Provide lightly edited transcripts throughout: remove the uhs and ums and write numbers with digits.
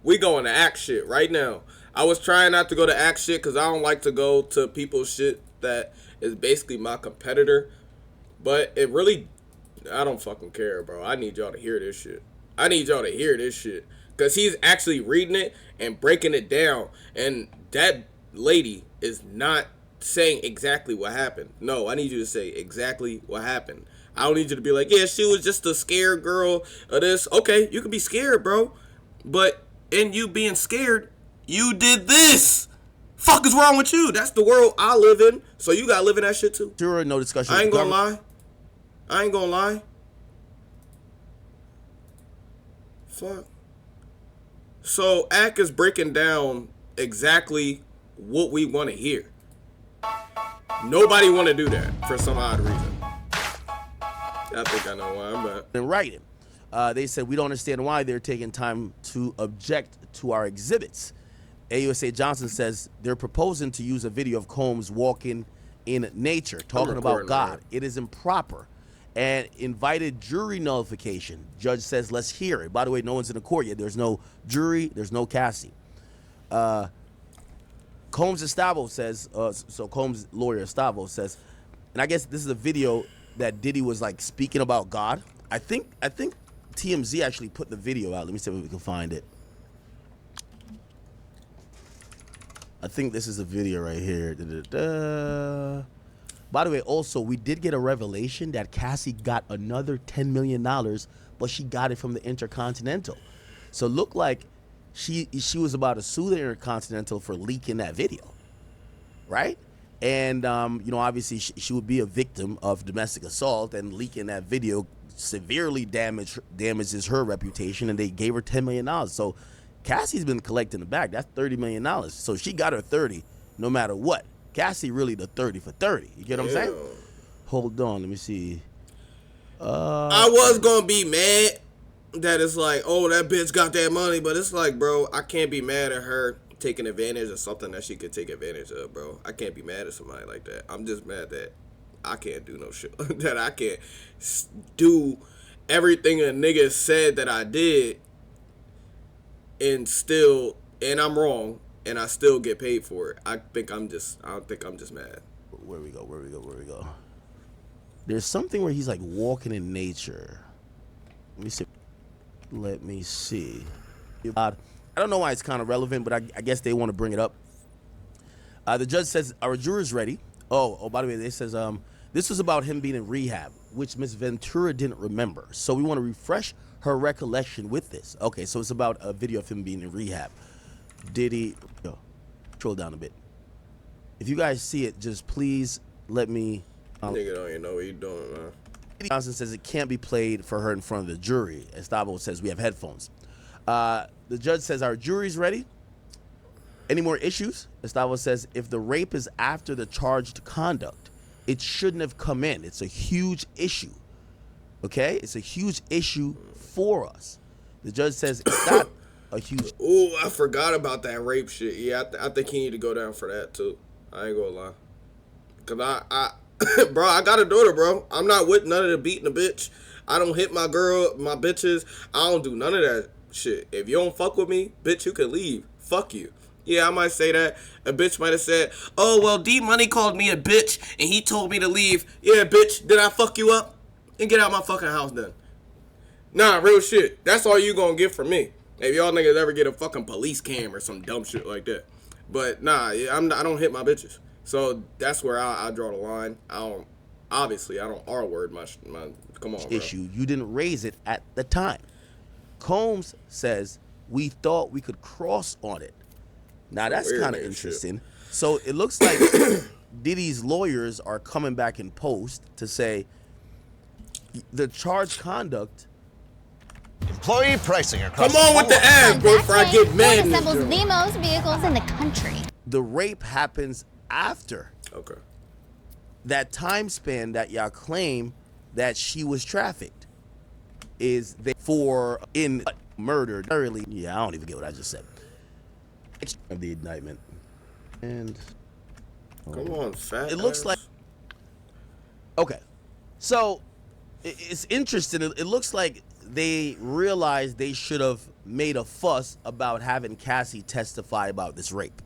We going to act shit right now. I was trying not to go to act shit because I don't like to go to people's shit that is basically my competitor. But it really, I don't fucking care, bro. I need y'all to hear this shit. I need y'all to hear this shit. Because he's actually reading it and breaking it down. And that lady is not saying exactly what happened. No, I need you to say exactly what happened. I don't need you to be like, yeah, she was just a scared girl of this. Okay, you can be scared, bro. But in you being scared, you did this. Fuck is wrong with you? That's the world I live in. So you gotta live in that shit too. Sure, no discussion. I ain't gonna lie. I ain't gonna lie. Fuck. So Ack is breaking down exactly what we want to hear. Nobody want to do that for some odd reason. I think I know why, but In writing, they said we don't understand why they're taking time to object to our exhibits. AUSA Johnson says they're proposing to use a video of Combs walking in nature, talking about God. That. It is improper and invited jury nullification. Judge says let's hear it. By the way, no one's in the court yet. There's no jury. There's no Cassie. Combs Estavo says, so Combs' lawyer Estavo says, and I guess this is a video that Diddy was like speaking about God. I think TMZ actually put the video out. Let me see if we can find it. I think this is a video right here. Da-da-da. By the way, also, we did get a revelation that Cassie got another $10 million, but she got it from the Intercontinental. So it looked like she was about to sue the Intercontinental for leaking that video, right? And, you know, obviously she would be a victim of domestic assault, and leaking that video severely damages her reputation, and they gave her $10 million. So Cassie's been collecting the bag. That's $30 million. So she got her 30 no matter what. Cassie really the 30 for 30. You get what I'm saying? Hold on, let me see. I was gonna be mad that it's like, oh, that bitch got that money, but it's like, bro, I can't be mad at her taking advantage of something that she could take advantage of, bro. I can't be mad at somebody like that. I'm just mad that I can't do no shit. That I can't do everything a nigga said that I did and I'm wrong and I still get paid for it. I think I'm just mad. Where we go? There's something where he's like walking in nature. Let me see. I don't know why it's kind of relevant, but I guess they want to bring it up. The judge says, our juror's ready. Oh, by the way, they says this was about him being in rehab, which Miss Ventura didn't remember. So we want to refresh her recollection with this. Okay, so it's about a video of him being in rehab. Diddy, scroll down a bit. If you guys see it, just please let me. Nigga don't even know what you doing, man. Johnson says it can't be played for her in front of the jury. Estavo says we have headphones. The judge says our jury's ready. Any more issues? Estavo says if the rape is after the charged conduct, it shouldn't have come in. It's a huge issue. Okay? It's a huge issue for us. The judge says it's not a huge. Ooh, I forgot about that rape shit. Yeah, I think he need to go down for that too. I ain't gonna lie. Cause I bro, I got a daughter, bro. I'm not with none of the beating a bitch. I don't hit my girl, my bitches. I don't do none of that shit. If you don't fuck with me, bitch, you can leave. Fuck you. Yeah, I might say that. A bitch might have said, oh, well, Dmoney called me a bitch and he told me to leave. Yeah, bitch, did I fuck you up? And get out my fucking house then. Nah, real shit. That's all you gonna get from me. If y'all niggas ever get a fucking police cam or some dumb shit like that. But nah, I don't hit my bitches. So that's where I draw the line. I don't R-word my come on, bro. Issue. You didn't raise it at the time. Combs says we thought we could cross on it. Now that's kind of interesting. Shit. So it looks like Diddy's lawyers are coming back in post to say the charged conduct. Employee pricing across. Come on with the ads, bro, before I get mad. Ford assembles the most vehicles in the country. The rape happens after. Okay. That time span that y'all claim that she was trafficked is for in murdered early. Yeah, I don't even get what I just said. Of the indictment. And come on, fat. It looks like. Okay, so it's interesting. It looks like they realized they should have made a fuss about having Cassie testify about this rape,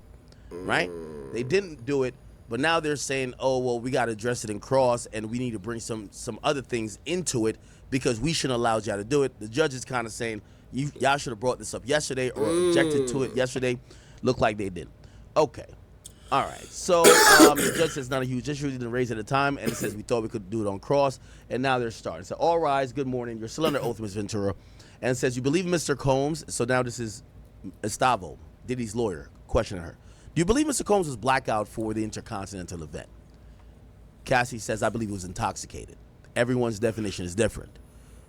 right? They didn't do it, but now they're saying, oh, well, we got to address it in cross, and we need to bring some other things into it because we shouldn't allow y'all to do it. The judge is kind of saying, y'all should have brought this up yesterday or objected to it yesterday. Looked like they didn't. Okay. All right. So the judge says not a huge issue. Didn't raise it at the time, and it says we thought we could do it on cross, and now they're starting. So all rise. Good morning. You're still under oath, Ms. Ventura. And it says you believe Mr. Combs. So now this is Estavo, Diddy's lawyer, questioning her. Do you believe Mr. Combs was blackout for the Intercontinental event? Cassie says, I believe he was intoxicated. Everyone's definition is different.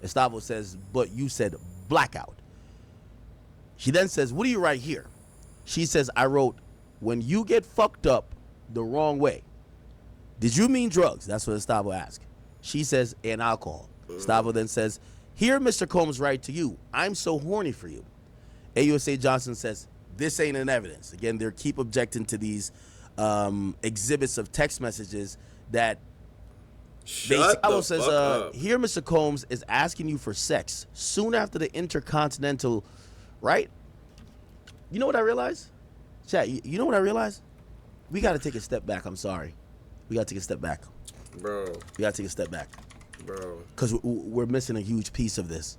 Estavo says, but you said blackout. She then says, what do you write here? She says, I wrote, when you get fucked up the wrong way. Did you mean drugs? That's what Estavo asked. She says, and alcohol. Estavo then says, here Mr. Combs write to you, I'm so horny for you. AUSA Johnson says, this ain't an evidence. Again, they keep objecting to these exhibits of text messages that Estavo says, here Mr. Combs is asking you for sex soon after the Intercontinental, right? You know what I realized? Chat, you know what I realized? We got to take a step back. I'm sorry. We got to take a step back. Bro. We got to take a step back. Bro. Because we're missing a huge piece of this.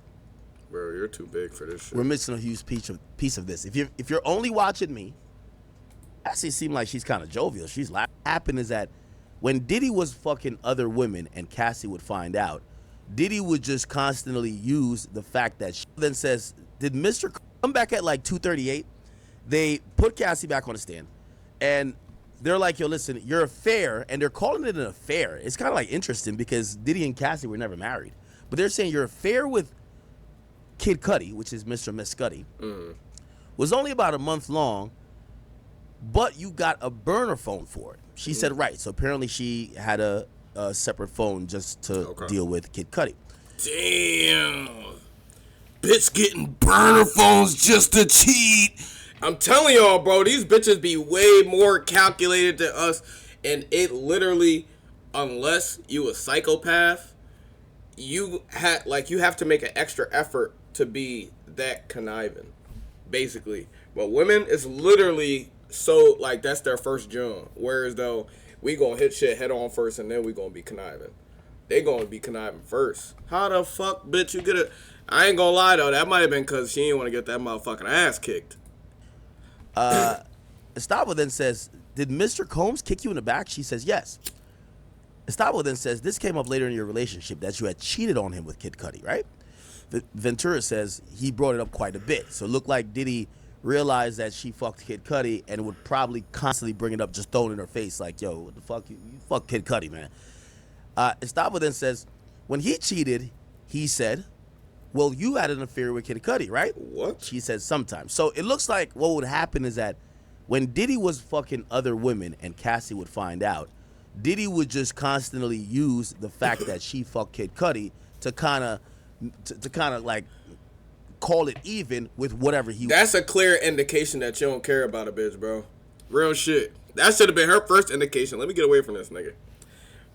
Bro, you're too big for this shit. We're missing a huge piece of this. If you're only watching me, Cassie seemed like she's kind of jovial. She's laughing. What happened is that when Diddy was fucking other women and Cassie would find out, Diddy would just constantly use the fact that she then says, did Mr. come back at like 2:38? They put Cassie back on the stand, and they're like, yo, listen, your affair, and they're calling it an affair. It's kind of like interesting because Diddy and Cassie were never married, but they're saying your affair with Kid Cudi, which is Mr. Miss Cudi, was only about a month long, but you got a burner phone for it. She said, right. So apparently she had a separate phone just to deal with Kid Cudi. Damn. Bitch getting burner phones just to cheat. I'm telling y'all, bro, these bitches be way more calculated than us. And it literally, unless you a psychopath, you have to make an extra effort to be that conniving, basically. But women is literally so, like, that's their first job. Whereas, though, we gonna hit shit head on first and then we gonna be conniving. They gonna be conniving first. How the fuck, bitch, you get it? I ain't gonna lie, though. That might have been because she didn't want to get that motherfucking ass kicked. Estavo then says, did Mr. Combs kick you in the back? She says, yes. Estavo then says, this came up later in your relationship that you had cheated on him with Kid Cudi, right? Ventura says he brought it up quite a bit. So it looked like Diddy realized that she fucked Kid Cudi and would probably constantly bring it up, just throwing it in her face like, yo, what the fuck? You fuck Kid Cudi, man. Estavo then says, when he cheated, he said, well, you had an affair with Kid Cudi, right? What? She says sometimes. So it looks like what would happen is that when Diddy was fucking other women and Cassie would find out, Diddy would just constantly use the fact that she fucked Kid Cudi to kind of like call it even with whatever he. That's a clear indication that you don't care about a bitch, bro. Real shit. That should have been her first indication. Let me get away from this nigga.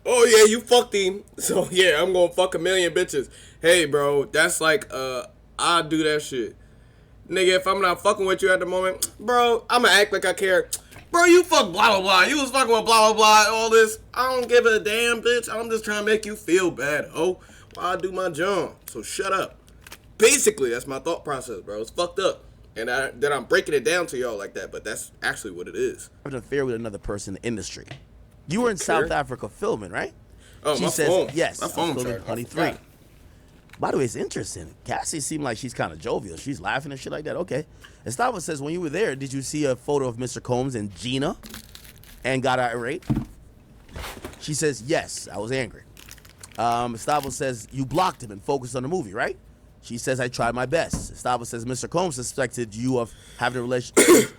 Oh yeah, you fucked him. So yeah, I'm gonna fuck a million bitches. Hey, bro, that's like I'll do that shit. Nigga, if I'm not fucking with you at the moment, bro, I'ma act like I care. Bro, you fuck blah blah blah. You was fucking with blah blah blah. All this. I don't give a damn, bitch. I'm just trying to make you feel bad, ho. While I do my job. So shut up. Basically, that's my thought process, bro. It's fucked up. And then I'm breaking it down to y'all like that, but that's actually what it is. An affair with another person in the industry. You were in South Africa filming, right? Oh, she my says, phone. yes, My phone filming charged. Honey 3. By the way, it's interesting. Cassie seemed like she's kind of jovial. She's laughing and shit like that. Okay. Estavo says, when you were there, did you see a photo of Mr. Combs and Gina and got irate? She says, yes, I was angry. Estavo says, you blocked him and focused on the movie, right? She says, I tried my best. Estavo says, Mr. Combs suspected you of having a relationship.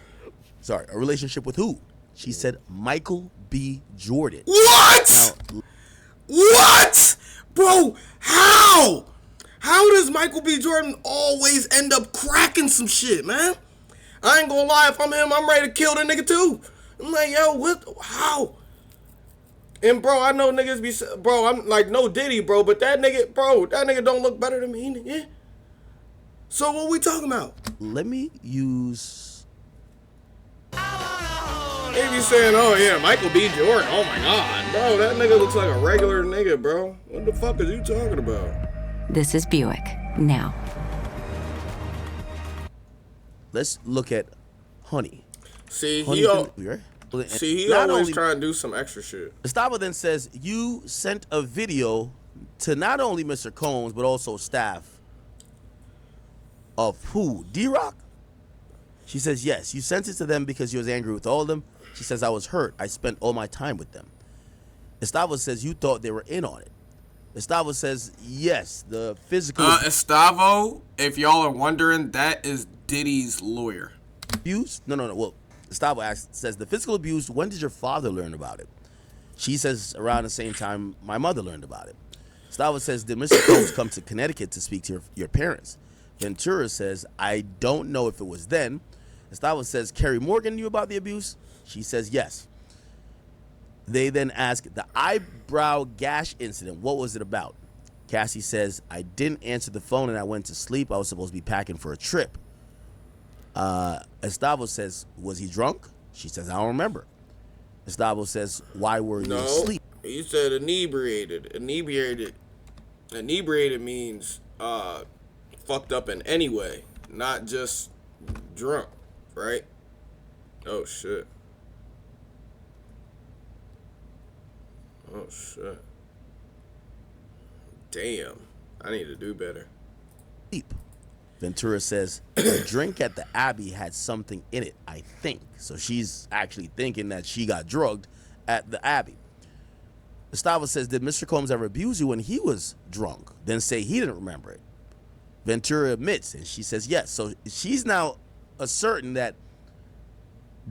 A relationship with who? She said, Michael B. Jordan. What? Now, what? Bro, how? How does Michael B. Jordan always end up cracking some shit, man? I ain't gonna lie, if I'm him, I'm ready to kill the nigga too. I'm like, yo, what? How? And bro, I know niggas be, bro, I'm like, no Diddy, bro, but that nigga don't look better than me, nigga. So what we talking about? Let me use. They be saying, oh yeah, Michael B. Jordan. Oh my God, bro, that nigga looks like a regular nigga, bro. What the fuck is you talking about? This is Buick. Now. Let's look at Honey. See, Honey he not always only- trying to do some extra shit. Gustavo then says, you sent a video to not only Mr. Combs, but also staff of who? D-Rock? She says, yes, you sent it to them because you was angry with all of them. She says, I was hurt. I spent all my time with them. Gustavo says, you thought they were in on it. Gustavo says, yes, the physical Estavo, if y'all are wondering, that is Diddy's lawyer. abuse. No. Well, Gustavo says, the physical abuse, when did your father learn about it? She says, around the same time my mother learned about it. Gustavo says, did Mr. Combs come to Connecticut to speak to your parents? Ventura says, I don't know if it was then. Gustavo says, Carrie Morgan knew about the abuse? She says, yes. They then ask, the eyebrow gash incident, what was it about? Cassie says, I didn't answer the phone and I went to sleep. I was supposed to be packing for a trip. Gustavo says, was he drunk? She says, I don't remember. Gustavo says, why were you asleep? He said inebriated. Inebriated means fucked up in any way, not just drunk, right? Oh shit. Oh shit. Damn. I need to do better. Ventura says, the drink at the Abbey had something in it, I think. So she's actually thinking that she got drugged at the Abbey. Gustavo says, did Mr. Combs ever abuse you when he was drunk? Then say he didn't remember it. Ventura admits, and she says yes. So she's now asserting that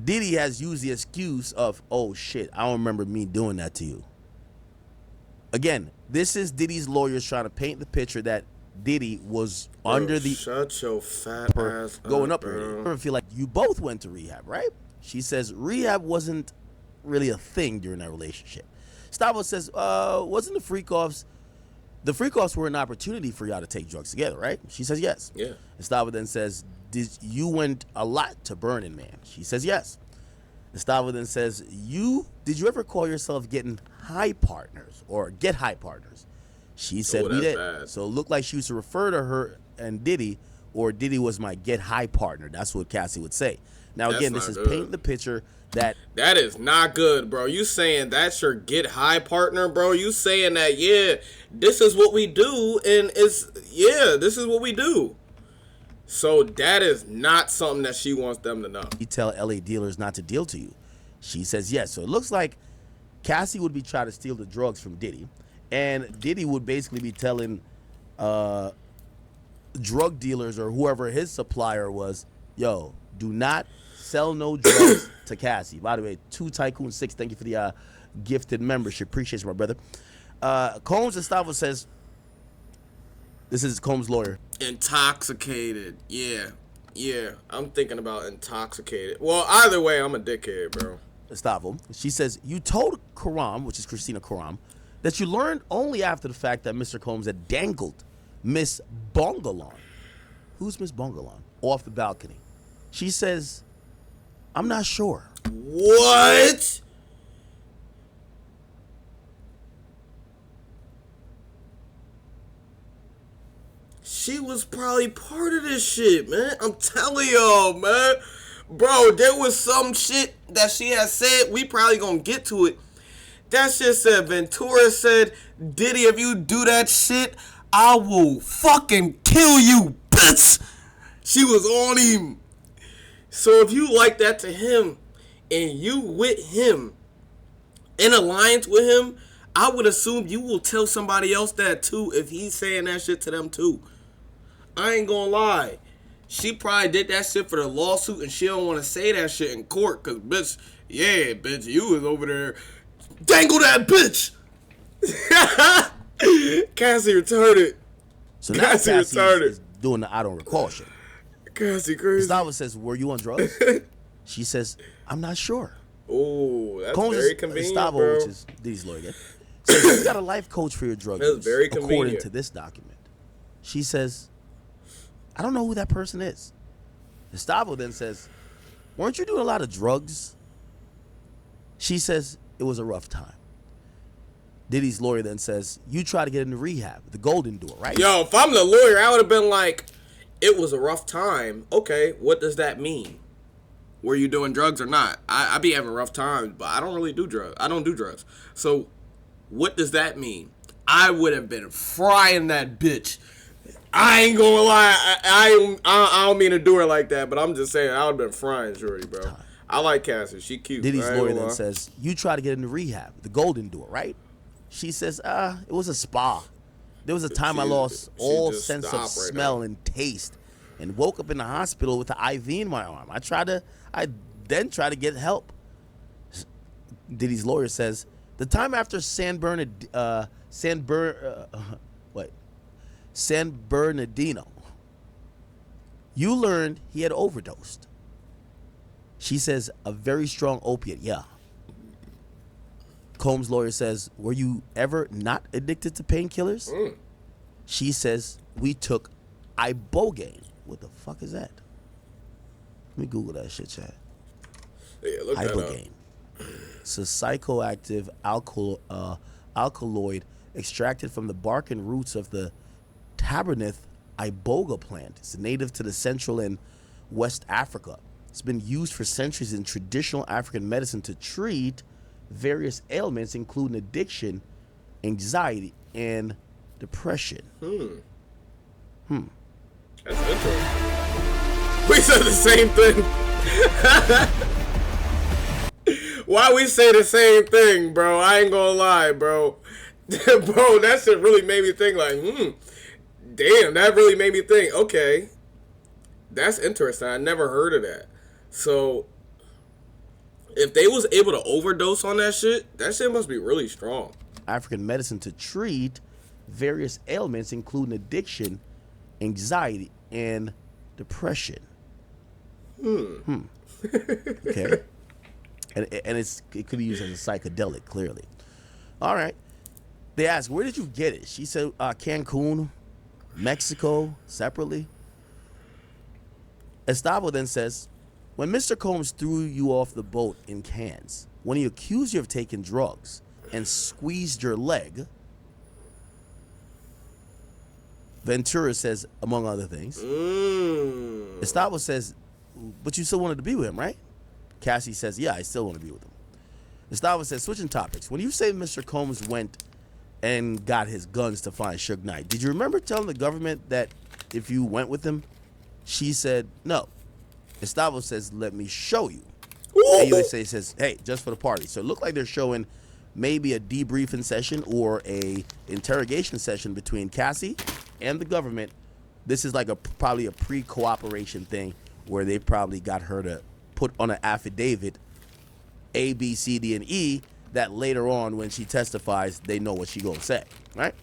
Diddy has used the excuse of, oh shit, I don't remember me doing that to you. Again, this is Diddy's lawyers trying to paint the picture that Diddy was under the shut your fat ass going up. bro. I feel like you both went to rehab, right? She says rehab wasn't really a thing during that relationship. Gustavo says, wasn't the freak-offs were an opportunity for y'all to take drugs together, right? She says yes. Yeah. Gustavo then says, did you went a lot to Burning Man? She says yes. Gustavo then says, did you ever call yourself getting high partners or get high partners? She said we did. Bad. So it looked like she used to refer to her and Diddy, or Diddy was my get high partner. That's what Cassie would say. Now again, this is painting the picture that is not good, bro. You saying that's your get high partner, bro? You saying that, yeah, this is what we do, and this is what we do. So that is not something that she wants them to know. you tell LA dealers not to deal to you. She says yes. So it looks like Cassie would be trying to steal the drugs from Diddy, and Diddy would basically be telling drug dealers or whoever his supplier was, yo, do not sell no drugs to Cassie. By the way, 2 Tycoon 6, thank you for the gifted membership. Appreciate you, my brother. Combs Gustavo says, this is Combs' lawyer. Intoxicated. Yeah. I'm thinking about intoxicated. Well, either way, I'm a dickhead, bro. Gustavo. She says, you told Karam, which is Christina Karam, that you learned only after the fact that Mr. Combs had dangled Miss Bongalon. Who's Miss Bongalon? Off the balcony. She says, I'm not sure. What? She was probably part of this shit, man. I'm telling y'all, man. Bro, there was some shit that she had said. We probably gonna get to it. That shit said, Ventura said, Diddy, if you do that shit, I will fucking kill you, bitch. She was on him. So if you like that to him, and you with him, in alliance with him, I would assume you will tell somebody else that too if he's saying that shit to them too. I ain't gonna lie. She probably did that shit for the lawsuit and she don't want to say that shit in court because, bitch, you was over there. Dangle that bitch! Cassie retarded. So now Cassie is doing the I don't recall shit. Cassie crazy. Gustavo says, were you on drugs? She says, I'm not sure. Oh, that's Combs very convenient, Gustavo, bro. which is Diddy's lawyer again, says, you got a life coach for your drug That's use, very according convenient. to this document. She says, I don't know who that person is. Gustavo then says, weren't you doing a lot of drugs? She says, it was a rough time. Diddy's lawyer then says, you try to get into rehab, the golden door, right? Yo, if I'm the lawyer, I would have been like, it was a rough time. Okay, what does that mean? Were you doing drugs or not? I be having rough times, but I don't really do drugs. I don't do drugs. So, what does that mean? I would have been frying that bitch. I ain't gonna lie. I don't mean to do her like that, but I'm just saying I would have been frying Shorty, bro. I like Cassie. She cute. Diddy's lawyer then says, you try to get into rehab, the golden door, right? She says, it was a spa. There was a time I lost all sense of smell and taste and woke up in the hospital with an IV in my arm. I then tried to get help. Diddy's lawyer says, the time after San Bernardino, you learned he had overdosed. She says, a very strong opiate, yeah. Combs' lawyer says, were you ever not addicted to painkillers? She says, we took ibogaine. What the fuck is that? Let me Google that shit, chat. Yeah, look that up. Ibogaine. It's a psychoactive alkaloid extracted from the bark and roots of the Tabernith iboga plant. It's native to the Central and West Africa. It's been used for centuries in traditional African medicine to treat various ailments, including addiction, anxiety, and depression. That's interesting. We said the same thing. Why we say the same thing, bro? I ain't gonna lie, bro. Bro, that shit really made me think like, damn, that really made me think, okay, that's interesting. I never heard of that. So, if they was able to overdose on that shit must be really strong. African medicine to treat various ailments, including addiction, anxiety, and depression. Okay. And it could be used as a psychedelic, clearly. All right. They asked, where did you get it? She said, Cancun, Mexico, separately. Estavo then says, when Mr. Combs threw you off the boat in Cannes, when he accused you of taking drugs and squeezed your leg, Ventura says, among other things, Estavo says, but you still wanted to be with him, right? Cassie says, yeah, I still want to be with him. Estavo says, switching topics, when you say Mr. Combs went and got his guns to find Suge Knight, did you remember telling the government that if you went with him? She said, no. Estavo says, let me show you. And USA says, hey, just for the party. So it looked like they're showing maybe a debriefing session or a interrogation session between Cassie and the government. This is like probably a pre-cooperation thing where they probably got her to put on an affidavit A, B, C, D, and E that later on when she testifies, they know what she gonna say, right?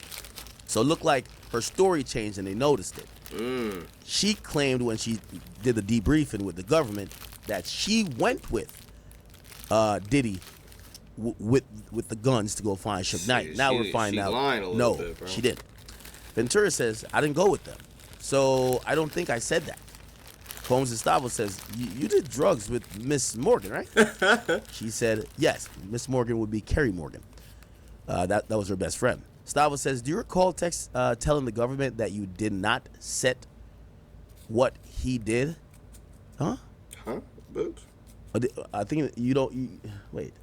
So it looked like her story changed and they noticed it. She claimed when she did the debriefing with the government that she went with Diddy with the guns to go find Suge Knight. Now we're finding out. No, bit, she didn't. Ventura says, I didn't go with them. So I don't think I said that. Combs Estavo says, you did drugs with Miss Morgan, right? She said, yes. Miss Morgan would be Carrie Morgan. That was her best friend. Estavo says, do you recall telling the government that you did not set what he did? Huh? Bitch. I think you don't. Wait.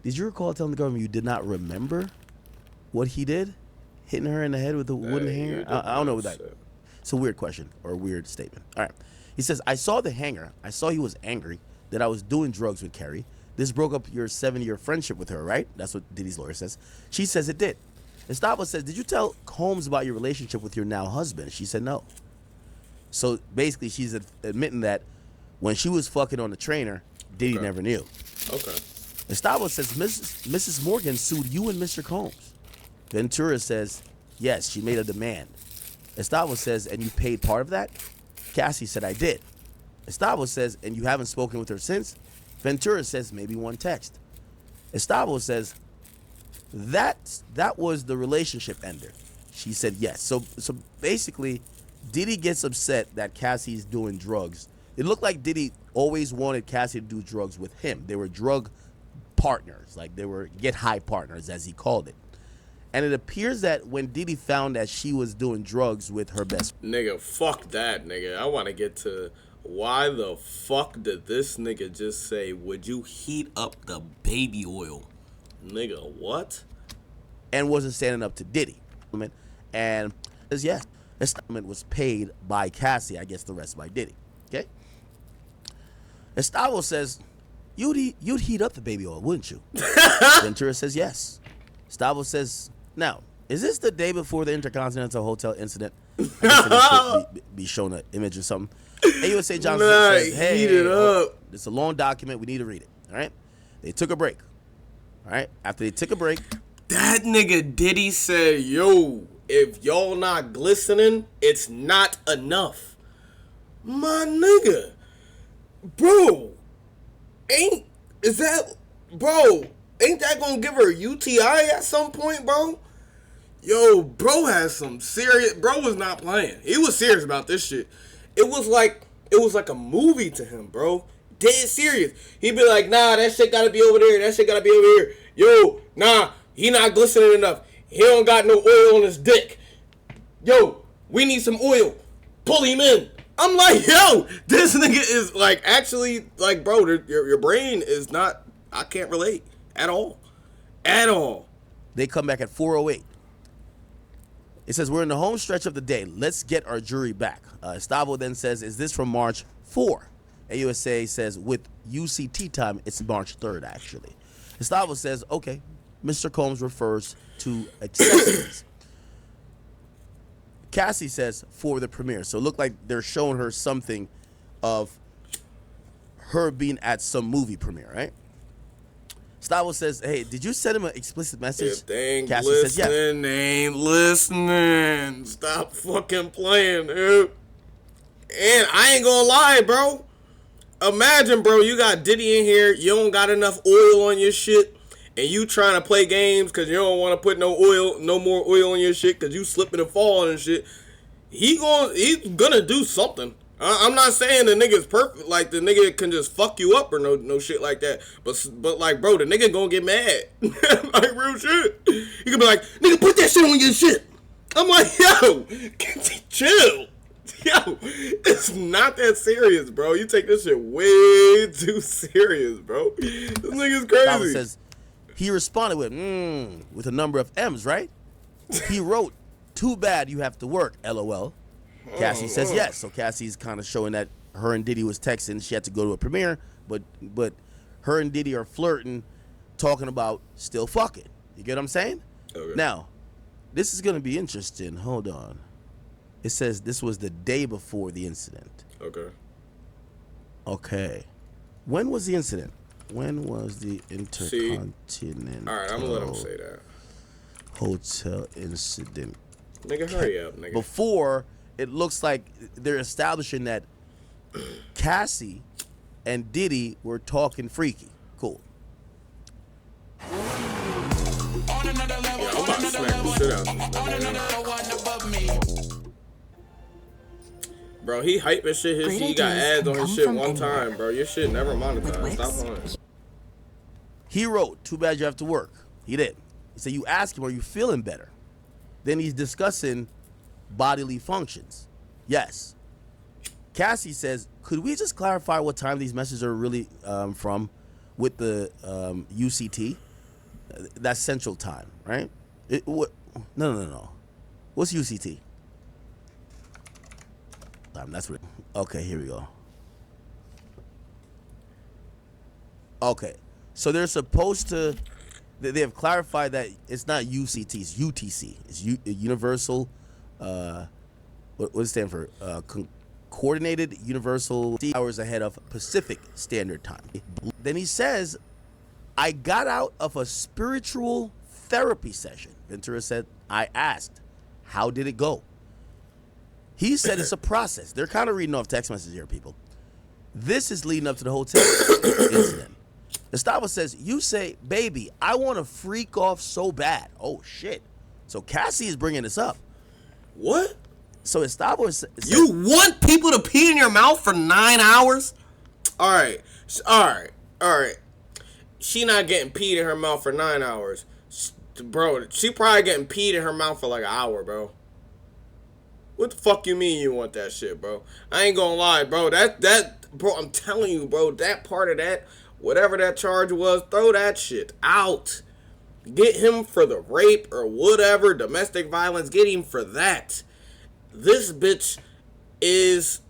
Did you recall telling the government you did not remember what he did? Hitting her in the head with a wooden hanger? I don't know what that. It's a weird question or a weird statement. All right. He says, I saw the hanger. I saw he was angry that I was doing drugs with Carrie. This broke up your 7-year friendship with her, right? That's what Diddy's lawyer says. She says it did. Estavo says, did you tell Combs about your relationship with your now husband? She said no. So basically, she's admitting that when she was fucking on the trainer, Diddy never knew. Okay. Estavo says, Mrs. Morgan sued you and Mr. Combs. Ventura says, yes, she made a demand. Estavo says, and you paid part of that? Cassie said, I did. Estavo says, and you haven't spoken with her since? Ventura says, maybe one text. Estavo says, that was the relationship ender. She said, yes. So basically, Diddy gets upset that Cassie's doing drugs. It looked like Diddy always wanted Cassie to do drugs with him. They were drug partners, like they were get high partners, as he called it. And it appears that when Diddy found that she was doing drugs with her best Nigga, fuck that, nigga. I want to get to why the fuck did this nigga just say, would you heat up the baby oil? Nigga, what? and wasn't standing up to Diddy. And says yes, this statement was paid by Cassie. I guess the rest by Diddy. Okay. Estavo says, you'd heat up the baby oil, wouldn't you? Ventura says yes. Estavo says, now, is this the day before the Intercontinental Hotel incident? I guess it should be shown an image or something. AUSA Johnson says, hey, heat it up. It's a long document. We need to read it. All right. They took a break. All right. After they took a break, That nigga Diddy said, yo, if y'all not glistening, it's not enough. My nigga. Bro. Ain't that gonna give her a UTI at some point, bro? Yo, bro has some serious, bro was not playing. He was serious about this shit. It was like a movie to him, bro. Dead serious. He'd be like, nah, that shit gotta be over there. That shit gotta be over here. Yo, nah, he not glistening enough. He don't got no oil on his dick. Yo, we need some oil. Pull him in. I'm like, yo, this nigga is like, actually, like, bro, your brain is not, I can't relate at all. At all. they come back at 4:08. It says, we're in the home stretch of the day. Let's get our jury back. Estavo then says, is this from March 4? AUSA says, with UCT time, it's March 3rd, actually. Estavo says, okay, Mr. Combs refers to accessories. Cassie says, for the premiere. So it looked like they're showing her something of her being at some movie premiere, right? Estavo says, hey, did you send him an explicit message? If they ain't Cassie listening, says, yes. they ain't listening. Stop fucking playing, dude. And I ain't gonna lie, bro. Imagine, bro, you got Diddy in here, you don't got enough oil on your shit, and you trying to play games because you don't want to put no more oil on your shit because you slipping and falling and shit. He's gonna do something. I'm not saying the nigga's perfect, like the nigga can just fuck you up or no shit like that. But like, bro, the nigga gonna get mad. Like real shit. He could be like, nigga, put that shit on your shit. I'm like, yo, chill. Yo, it's not that serious, bro. You take this shit way too serious, bro. This nigga's Estavo crazy. says, he responded with a number of M's, right? He wrote, too bad you have to work, LOL. Cassie says yes. So Cassie's kind of showing that her and Diddy was texting. She had to go to a premiere, but her and Diddy are flirting, talking about still fucking. You get what I'm saying? Okay. Now, this is going to be interesting. Hold on. It says this was the day before the incident. Okay. When was the incident? When was the Intercontinental All right, I'm gonna let him say that. Hotel incident? Nigga, hurry up, nigga. Before, it looks like they're establishing that Cassie and Diddy were talking freaky. Cool. Yeah, I'm about to smack the shit out of this nigga. Bro, he hyping shit. His shit, he got ads on his shit one time, bro. Your shit never monetized. Stop playing. He wrote, too bad you have to work. He did. He said, you ask him, are you feeling better? Then he's discussing bodily functions. Yes. Cassie says, could we just clarify what time these messages are really from with the UCT? That's Central Time, right? No. What's UCT? That's what. Okay, here we go. Okay, so they're supposed to. They have clarified that it's not UCT, it's UTC. It's Universal. What does it stand for? Coordinated Universal hours ahead of Pacific Standard Time. Then he says, I got out of a spiritual therapy session. Ventura said, I asked, how did it go? He said it's a process. They're kind of reading off text messages here, people. This is leading up to the hotel incident. Estavo says, you say, baby, I want to freak off so bad. Oh, shit. So Cassie is bringing this up. What? So Estavo said, You want people to pee in your mouth for 9 hours? All right. She not getting peed in her mouth for 9 hours. Bro, she probably getting peed in her mouth for like an hour, bro. What the fuck you mean you want that shit, bro? I ain't gonna lie, bro. Bro, I'm telling you, bro, that part of that, whatever that charge was, throw that shit out. Get him for the rape or whatever, domestic violence, get him for that. This bitch is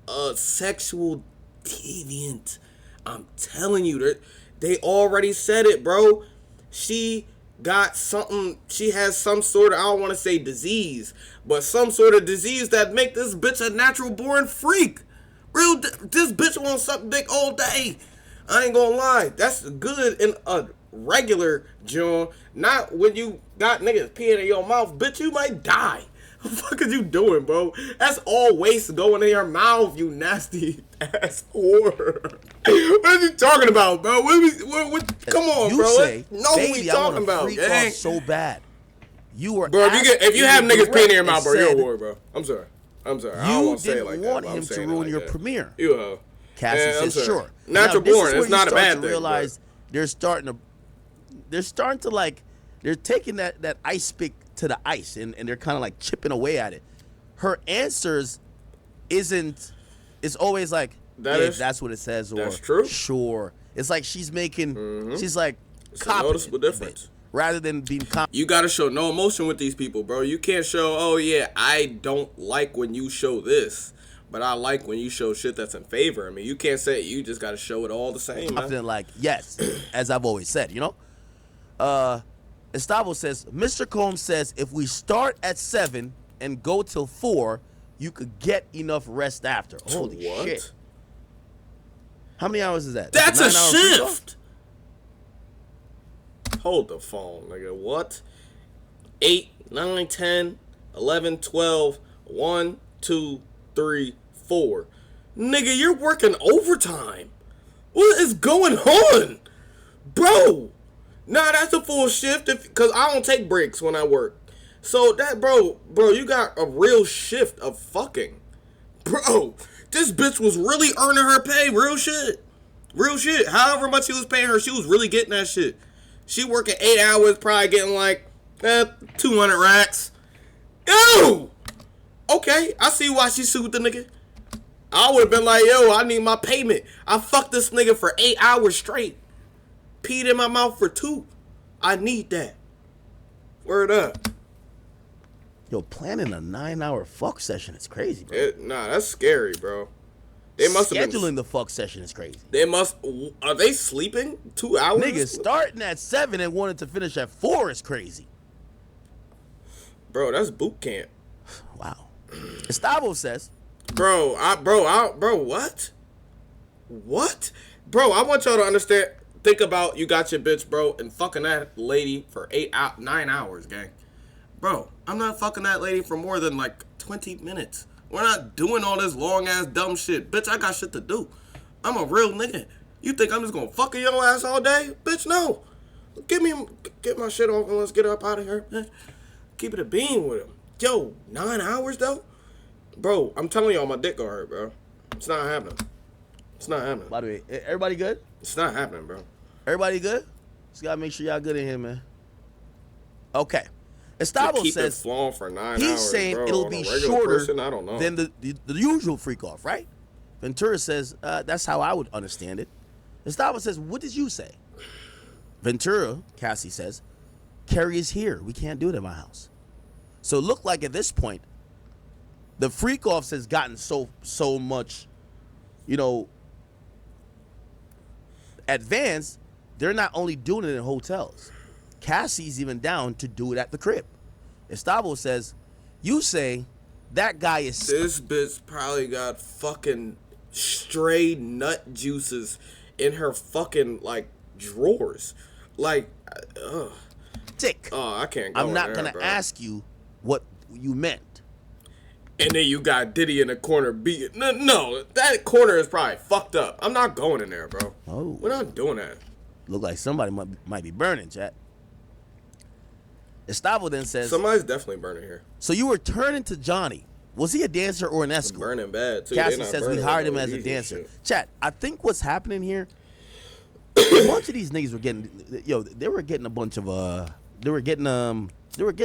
a sexual deviant. I'm telling you, they already said it, bro. She got something, she has some sort of, I don't want to say disease, but some sort of disease that make this bitch a natural born freak. This bitch won't suck dick all day. I ain't gonna lie. That's good in a regular joint. Not when you got niggas peeing in your mouth. Bitch, you might die. What the fuck is you doing, bro? That's all waste going in your mouth, you nasty ass whore. What are you talking about, bro? Come on, you bro. Say, know what we talking about, freak off so bad. You were, bro. If you have niggas peeing in your mouth, bro, you're a whore, bro. I'm sorry. I don't want to say it like that. You didn't want him to ruin your premiere. You a hoe. Cassie says, sure. Natural born. It's not a bad thing. Realize they're starting to like, they're taking that ice pick to the ice and they're kind of like chipping away at it. Her answers it's always like, that's what it says, or that's true. Sure. It's like she's making, she's like, it's a noticeable difference. Rather than being you gotta show no emotion with these people, bro. You can't show, oh yeah, I don't like when you show this, but I like when you show shit that's in favor. I mean, you can't say it. You just gotta show it all the same, man. I feel like, yes, as I've always said, you know? Estavo says, Mr. Combs says if we start at 7 and go till 4, you could get enough rest after. Holy shit. How many hours is that? That's a shift. Hold the phone, nigga. What? 8, 9, 10, 11, 12, 1, 2, 3, 4. Nigga, you're working overtime. What is going on? Bro. Nah, that's a full shift because I don't take breaks when I work. So that, bro, you got a real shift of fucking. Bro, this bitch was really earning her pay. Real shit. However much he was paying her, she was really getting that shit. She working 8 hours, probably getting like 200 racks. Ew! Okay, I see why she sued the nigga. I would have been like, yo, I need my payment. I fucked this nigga for 8 hours straight. Peed in my mouth for 2. I need that. Word up. Yo, planning a 9-hour fuck session is crazy, bro. Nah, that's scary, bro. They must have scheduling the fuck session is crazy. Are they sleeping 2 hours? Niggas starting at 7 and wanting to finish at 4 is crazy. Bro, that's boot camp. Wow. Estavo says, Bro, what? What? Bro, I want y'all to understand. Think about you got your bitch, bro, and fucking that lady for 9 hours, gang. Bro, I'm not fucking that lady for more than like 20 minutes. We're not doing all this long-ass dumb shit. Bitch, I got shit to do. I'm a real nigga. You think I'm just gonna fuck your ass all day? Bitch, no. Get my shit off and let's get up out of here. Keep it a bean with him. Yo, 9 hours, though? Bro, I'm telling y'all my dick gonna hurt, bro. It's not happening. By the way, everybody good? It's not happening, bro. Everybody good? Just gotta make sure y'all good in here, man. Okay. Estavo says for 9 hours, he's saying bro, it'll be shorter than the usual freak off, right? Ventura says that's how I would understand it. Estavo says, what did you say? Ventura, Cassie says, Carrie is here. We can't do it at my house. So it looked like at this point, the freak offs has gotten so much, advanced. They're not only doing it in hotels. Cassie's even down to do it at the crib. Estavo says, you say that guy is... This bitch probably got fucking stray nut juices in her fucking, like, drawers. Like, Sick. Oh, I can't go I'm not going to ask you what you meant. And then you got Diddy in the corner beating. No, that corner is probably fucked up. I'm not going in there, bro. Oh. We're not doing that. Look like somebody might be burning, chat. Estavo then says, somebody's definitely burning here. so you were turning to Johnny Was he a dancer or an escort? Burning bad too. Cassie says we hired him as a dancer. Chat, I think what's happening here, a bunch of these niggas were getting, they were getting a bunch of, they were getting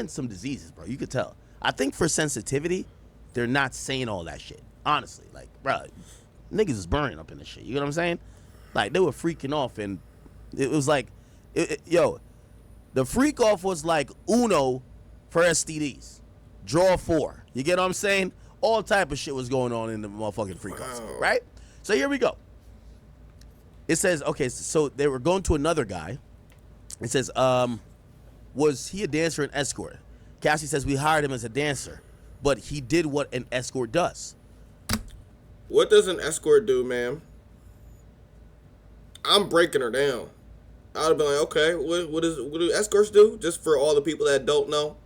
some diseases, bro. You could tell. I think for sensitivity, they're not saying all that shit. Honestly, like, bro, niggas is burning up in this shit. You know what I'm saying? Like, they were freaking off, and it was like, the freak off was like Uno for STDs. Draw 4. You get what I'm saying? All type of shit was going on in the motherfucking freak off, right? So here we go. It says, okay, so they were going to another guy. It says, was he a dancer and escort? Cassie says we hired him as a dancer, but he did what an escort does. What does an escort do, ma'am? I'm breaking her down. I would have been like, okay, what do escorts do? Just for all the people that don't know.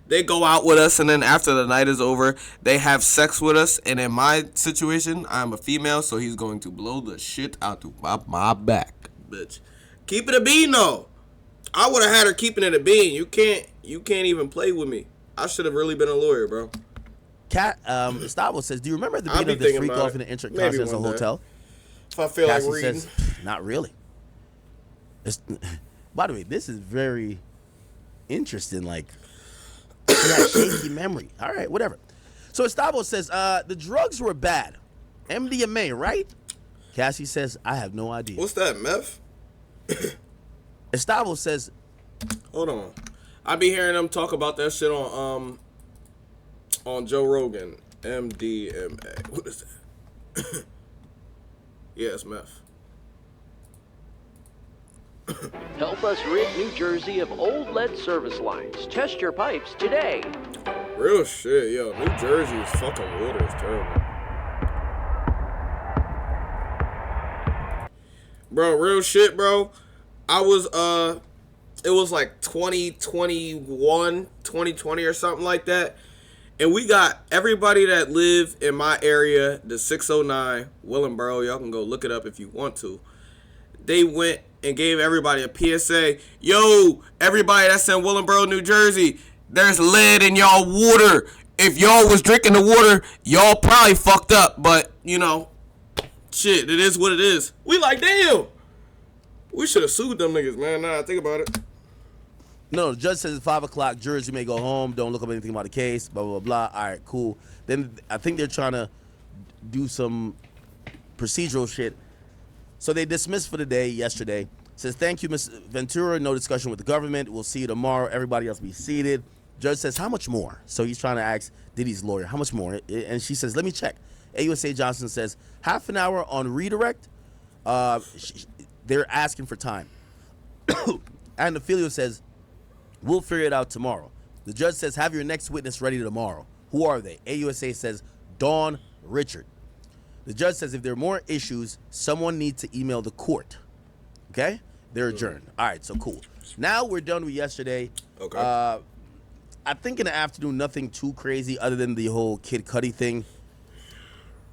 They go out with us, and then after the night is over, they have sex with us. And in my situation, I'm a female, so he's going to blow the shit out of my back, bitch. Keep it a bean, though. I would have had her keeping it a bean. You can't even play with me. I should have really been a lawyer, bro. Gustavo says, do you remember the beginning of the freak off in the Intercontinental Hotel? If I feel Cassie like reading. says, not really. By the way, this is very interesting, like, yeah, shaky memory. All right, whatever. So Estavo says, the drugs were bad. MDMA, right? Cassie says, I have no idea. What's that, meth? Estavo says, hold on. I be hearing them talk about that shit on Joe Rogan. MDMA. What is that? Yeah, it's meth. Help us rid New Jersey of old lead service lines. Test your pipes today. Real shit, yo. New Jersey's fucking water is terrible. Bro, real shit, bro. I was, it was like 2021, 2020 or something like that. And we got everybody that live in my area, the 609 Willenboro. Y'all can go look it up if you want to. They went and gave everybody a PSA. Yo, everybody that's in Willenboro, New Jersey, there's lead in y'all water. If y'all was drinking the water, y'all probably fucked up. But, you know, shit, it is what it is. We like, damn. We should have sued them niggas, man. Nah, think about it. no, the judge says at 5 o'clock, jurors, you may go home. Don't look up anything about the case, blah, blah, blah. All right, cool. Then I think they're trying to do some procedural shit. So they dismissed for the day yesterday. Says, thank you, Ms. Ventura. No discussion with the government. We'll see you tomorrow. Everybody else be seated. Judge says, how much more? So he's trying to ask Diddy's lawyer, how much more? And she says, let me check. AUSA Johnson says, half an hour on redirect. They're asking for time. And Ophelia says, we'll figure it out tomorrow. The judge says, have your next witness ready tomorrow. Who are they? AUSA says, Dawn Richard. The judge says if there are more issues, someone needs to email the court. Okay? They're adjourned. All right, so cool. Now we're done with yesterday. Okay. I think in the afternoon, nothing too crazy other than the whole Kid Cudi thing.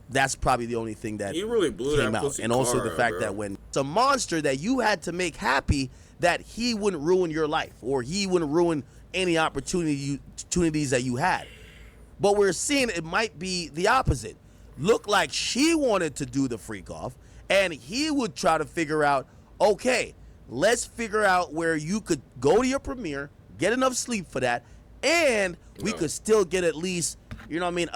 That's probably the only thing that he really blew came that out. pussy And also car the out, fact bro. that when it's a monster that you had to make happy, that he wouldn't ruin your life or he wouldn't ruin any opportunities that you had. But we're seeing it might be the opposite. Look like she wanted to do the freak off, and he would try to figure out, okay, let's figure out where you could go to your premiere, get enough sleep for that, and we could still get at least, you know what I mean?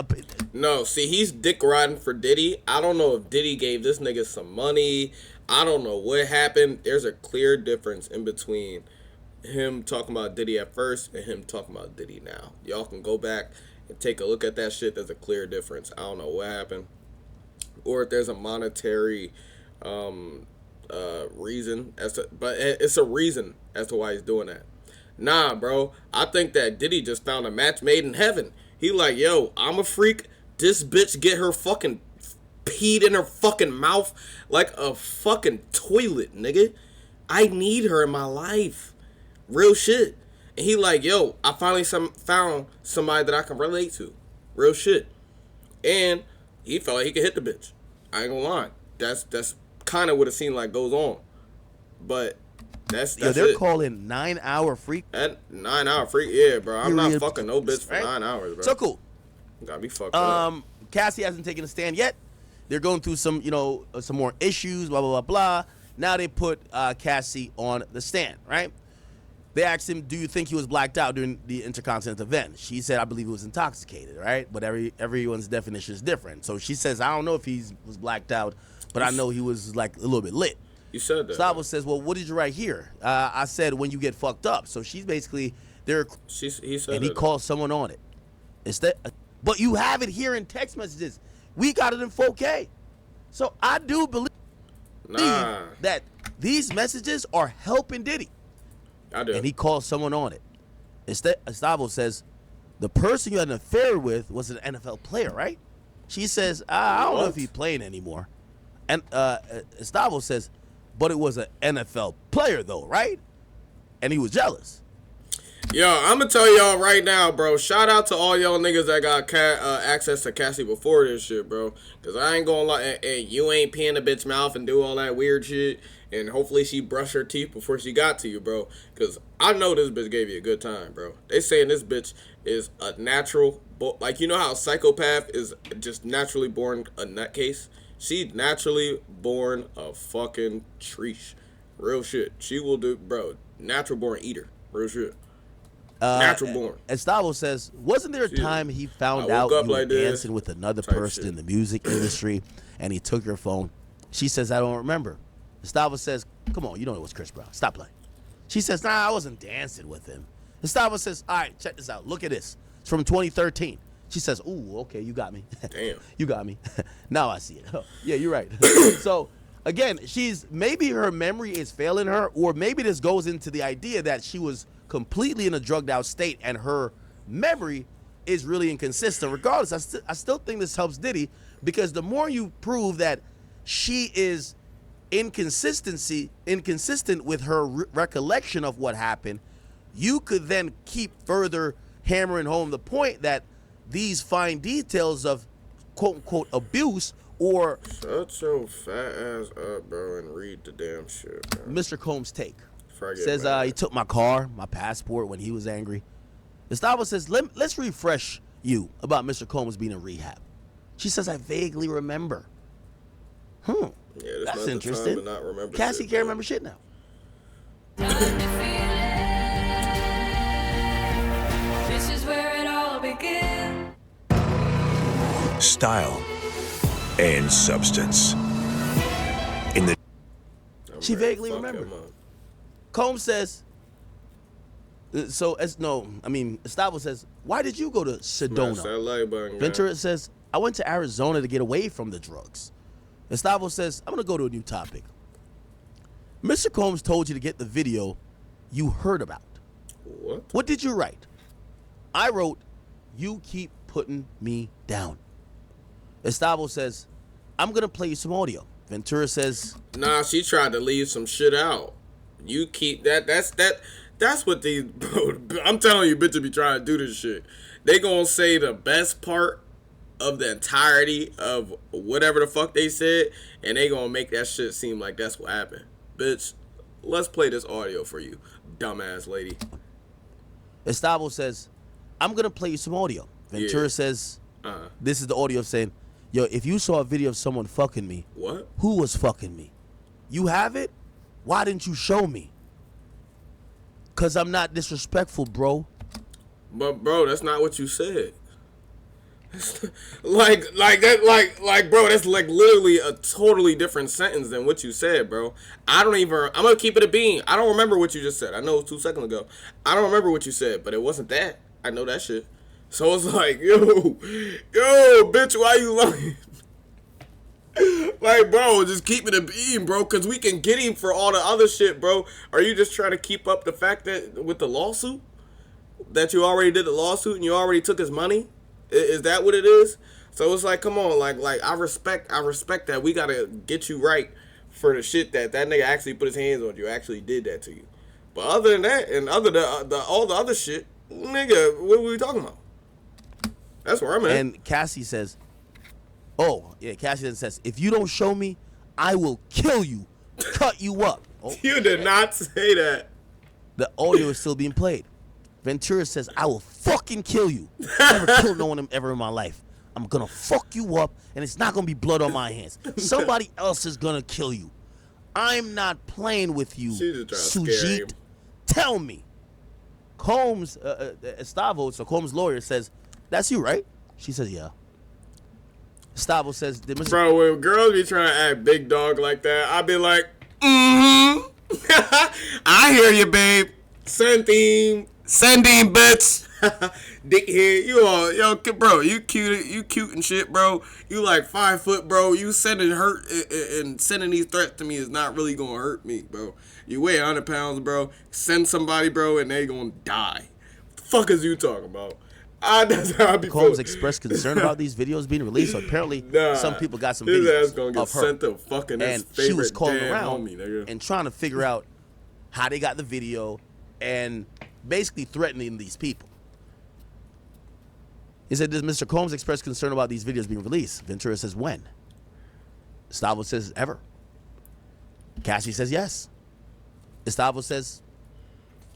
No, see, he's dick riding for Diddy. I don't know if Diddy gave this nigga some money. I don't know what happened. There's a clear difference in between him talking about Diddy at first and him talking about Diddy now. Y'all can go back and take a look at that shit. There's a clear difference. I don't know what happened. Or if there's a monetary reason but it's a reason as to why he's doing that. Nah, bro. I think that Diddy just found a match made in heaven. He like, yo, I'm a freak. This bitch get her fucking peed in her fucking mouth like a fucking toilet, nigga. I need her in my life. Real shit. And he like, yo, I finally found somebody that I can relate to. Real shit. And he felt like he could hit the bitch. I ain't gonna lie. That's kind of what it seemed like goes on. But that's they're it. calling 9-hour freak. That 9-hour freak, yeah, bro. I'm not fucking no bitch for right? 9 hours, bro. So cool. Got me fucked up. Cassie hasn't taken a stand yet. They're going through some, some more issues, blah, blah, blah, blah. Now they put Cassie on the stand, right? They asked him, do you think he was blacked out during the Intercontinental event? She said, I believe he was intoxicated, right? But everyone's definition is different. So she says, I don't know if he was blacked out, but I know he was like a little bit lit. You said that. Gustavo says, well, what did you write here? I said, when you get fucked up. So she's basically, He said and he called someone on it. But you have it here in text messages. We got it in 4K. So I do believe that these messages are helping Diddy. I do. And he called someone on it. Gustavo says, the person you had an affair with was an NFL player, right? She says, I don't know if he's playing anymore. And Gustavo says, but it was an NFL player though, right? And he was jealous. Yo, I'm gonna tell y'all right now, bro. Shout out to all y'all niggas that got access to Cassie before this shit, bro. Cause I ain't gonna lie, and you ain't peeing a bitch mouth and do all that weird shit. And hopefully she brushed her teeth before she got to you, bro. Cause I know this bitch gave you a good time, bro. They saying this bitch is a natural, like you know how a psychopath is just naturally born a nutcase. She naturally born a fucking treesh. Real shit. She will do, bro. Natural born eater. Real shit. Natural born. Gustavo says, wasn't there a time he found out you were dancing with another person in the music industry and he took your phone? She says, I don't remember. Gustavo says, come on, you know it was Chris Brown. Stop playing. She says, nah, I wasn't dancing with him. Gustavo says, all right, check this out. Look at this. It's from 2013. She says, ooh, okay, you got me. Damn. You got me. Now I see it. Yeah, you're right. So, again, maybe her memory is failing her, or maybe this goes into the idea that she was completely in a drugged out state and her memory is really inconsistent. Regardless, I still think this helps Diddy, because the more you prove that she is inconsistent with her recollection of what happened, you could then keep further hammering home the point that these fine details of quote-unquote abuse or... Shut your fat ass up, bro, and read the damn shit, man. Mr. Combs' take. Says he took my car, my passport when he was angry. Gustavo says, let's refresh you about Mr. Combs being in rehab. She says, I vaguely remember. Yeah, that's interesting. Cassie can't remember shit now. This is where it all begins. Style and substance. She vaguely remembered. Combs says, Gustavo says, why did you go to Sedona? Ventura says, I went to Arizona to get away from the drugs. Gustavo says, I'm going to go to a new topic. Mr. Combs told you to get the video you heard about. What did you write? I wrote, you keep putting me down. Gustavo says, I'm going to play you some audio. Ventura says, nah, she tried to leave some shit out. You keep that's what these, bro, I'm telling you, bitches be trying to do this shit. They gonna say the best part of the entirety of whatever the fuck they said, and they gonna make that shit seem like that's what happened. Bitch, let's play this audio for you, dumbass lady. Gustavo says, I'm gonna play you some audio. Ventura says, this is the audio saying, yo, if you saw a video of someone fucking me, what? Who was fucking me? You have it? Why didn't you show me? Cause I'm not disrespectful, bro. But bro, that's not what you said. like bro, that's like literally a totally different sentence than what you said, bro. I'm gonna keep it a bean. I don't remember what you just said. I know it was 2 seconds ago. I don't remember what you said, but it wasn't that. I know that shit. So it's like, yo, bitch, why you lying? Like, bro, just keep it a bean, bro, because we can get him for all the other shit, bro. Are you just trying to keep up the fact that with the lawsuit, that you already did the lawsuit and you already took his money? Is that what it is? So it's like, come on, like I respect that. We gotta get you right for the shit that nigga actually put his hands on you, actually did that to you. But other than that, and all the other shit, nigga, what were we talking about? That's where I'm at. And Cassie says, Cassie then says, if you don't show me, I will kill you, cut you up. You did not say that. The audio is still being played. Ventura says, I will fucking kill you. Never killed no one ever in my life. I'm gonna fuck you up, and it's not gonna be blood on my hands. Somebody else is gonna kill you. I'm not playing with you, She's just trying to scare him. Sujit. Tell me. Combs, Estavo, so Combs' lawyer says, that's you, right? She says, yeah. Estavo says, bro, when girls be trying to act big dog like that, I be like, mm-hmm. I hear you, babe. Sending bits. Dickhead, you all, yo, bro, you cute and shit, bro. You like 5 foot, bro. You sending hurt and sending these threats to me is not really gonna hurt me, bro. You weigh 100 pounds, bro. Send somebody, bro, and they gonna die. What the fuck is you talking about? That's how I be Combs expressed concern about these videos being released. So apparently, some people got some his videos ass gonna get of her, sent to fucking his and favorite she was calling damn around homie, nigga. and trying to figure out how they got the video and basically threatening these people. He said, does Mr. Combs express concern about these videos being released? Ventura says, when? Estavo says, ever. Cassie says, yes. Estavo says,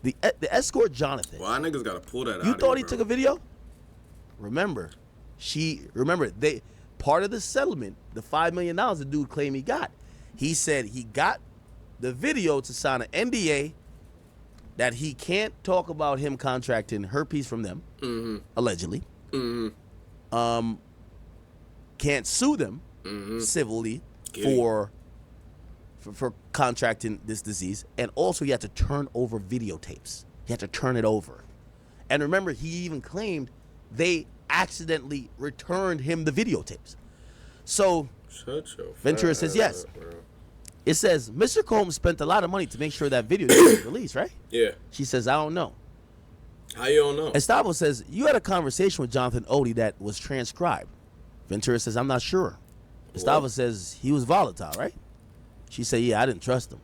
the escort Jonathan. Well, niggas gotta pull that out. You thought he bro. took a video? Remember, they part of the settlement, the $5 million the dude claimed he got. He said he got the video to sign an NDA that he can't talk about him contracting herpes from them, allegedly. Can't sue them civilly for contracting this disease, and also he had to turn over videotapes. He had to turn it over. And remember, he even claimed they accidentally returned him the videotapes. So Ventura says yes. It says, Mr. Combs spent a lot of money to make sure that video was released, right? Yeah. She says, I don't know. How you don't know? Estavo says, you had a conversation with Jonathan Odie that was transcribed. Ventura says, I'm not sure. Estavo says, he was volatile, right? She said, yeah, I didn't trust him.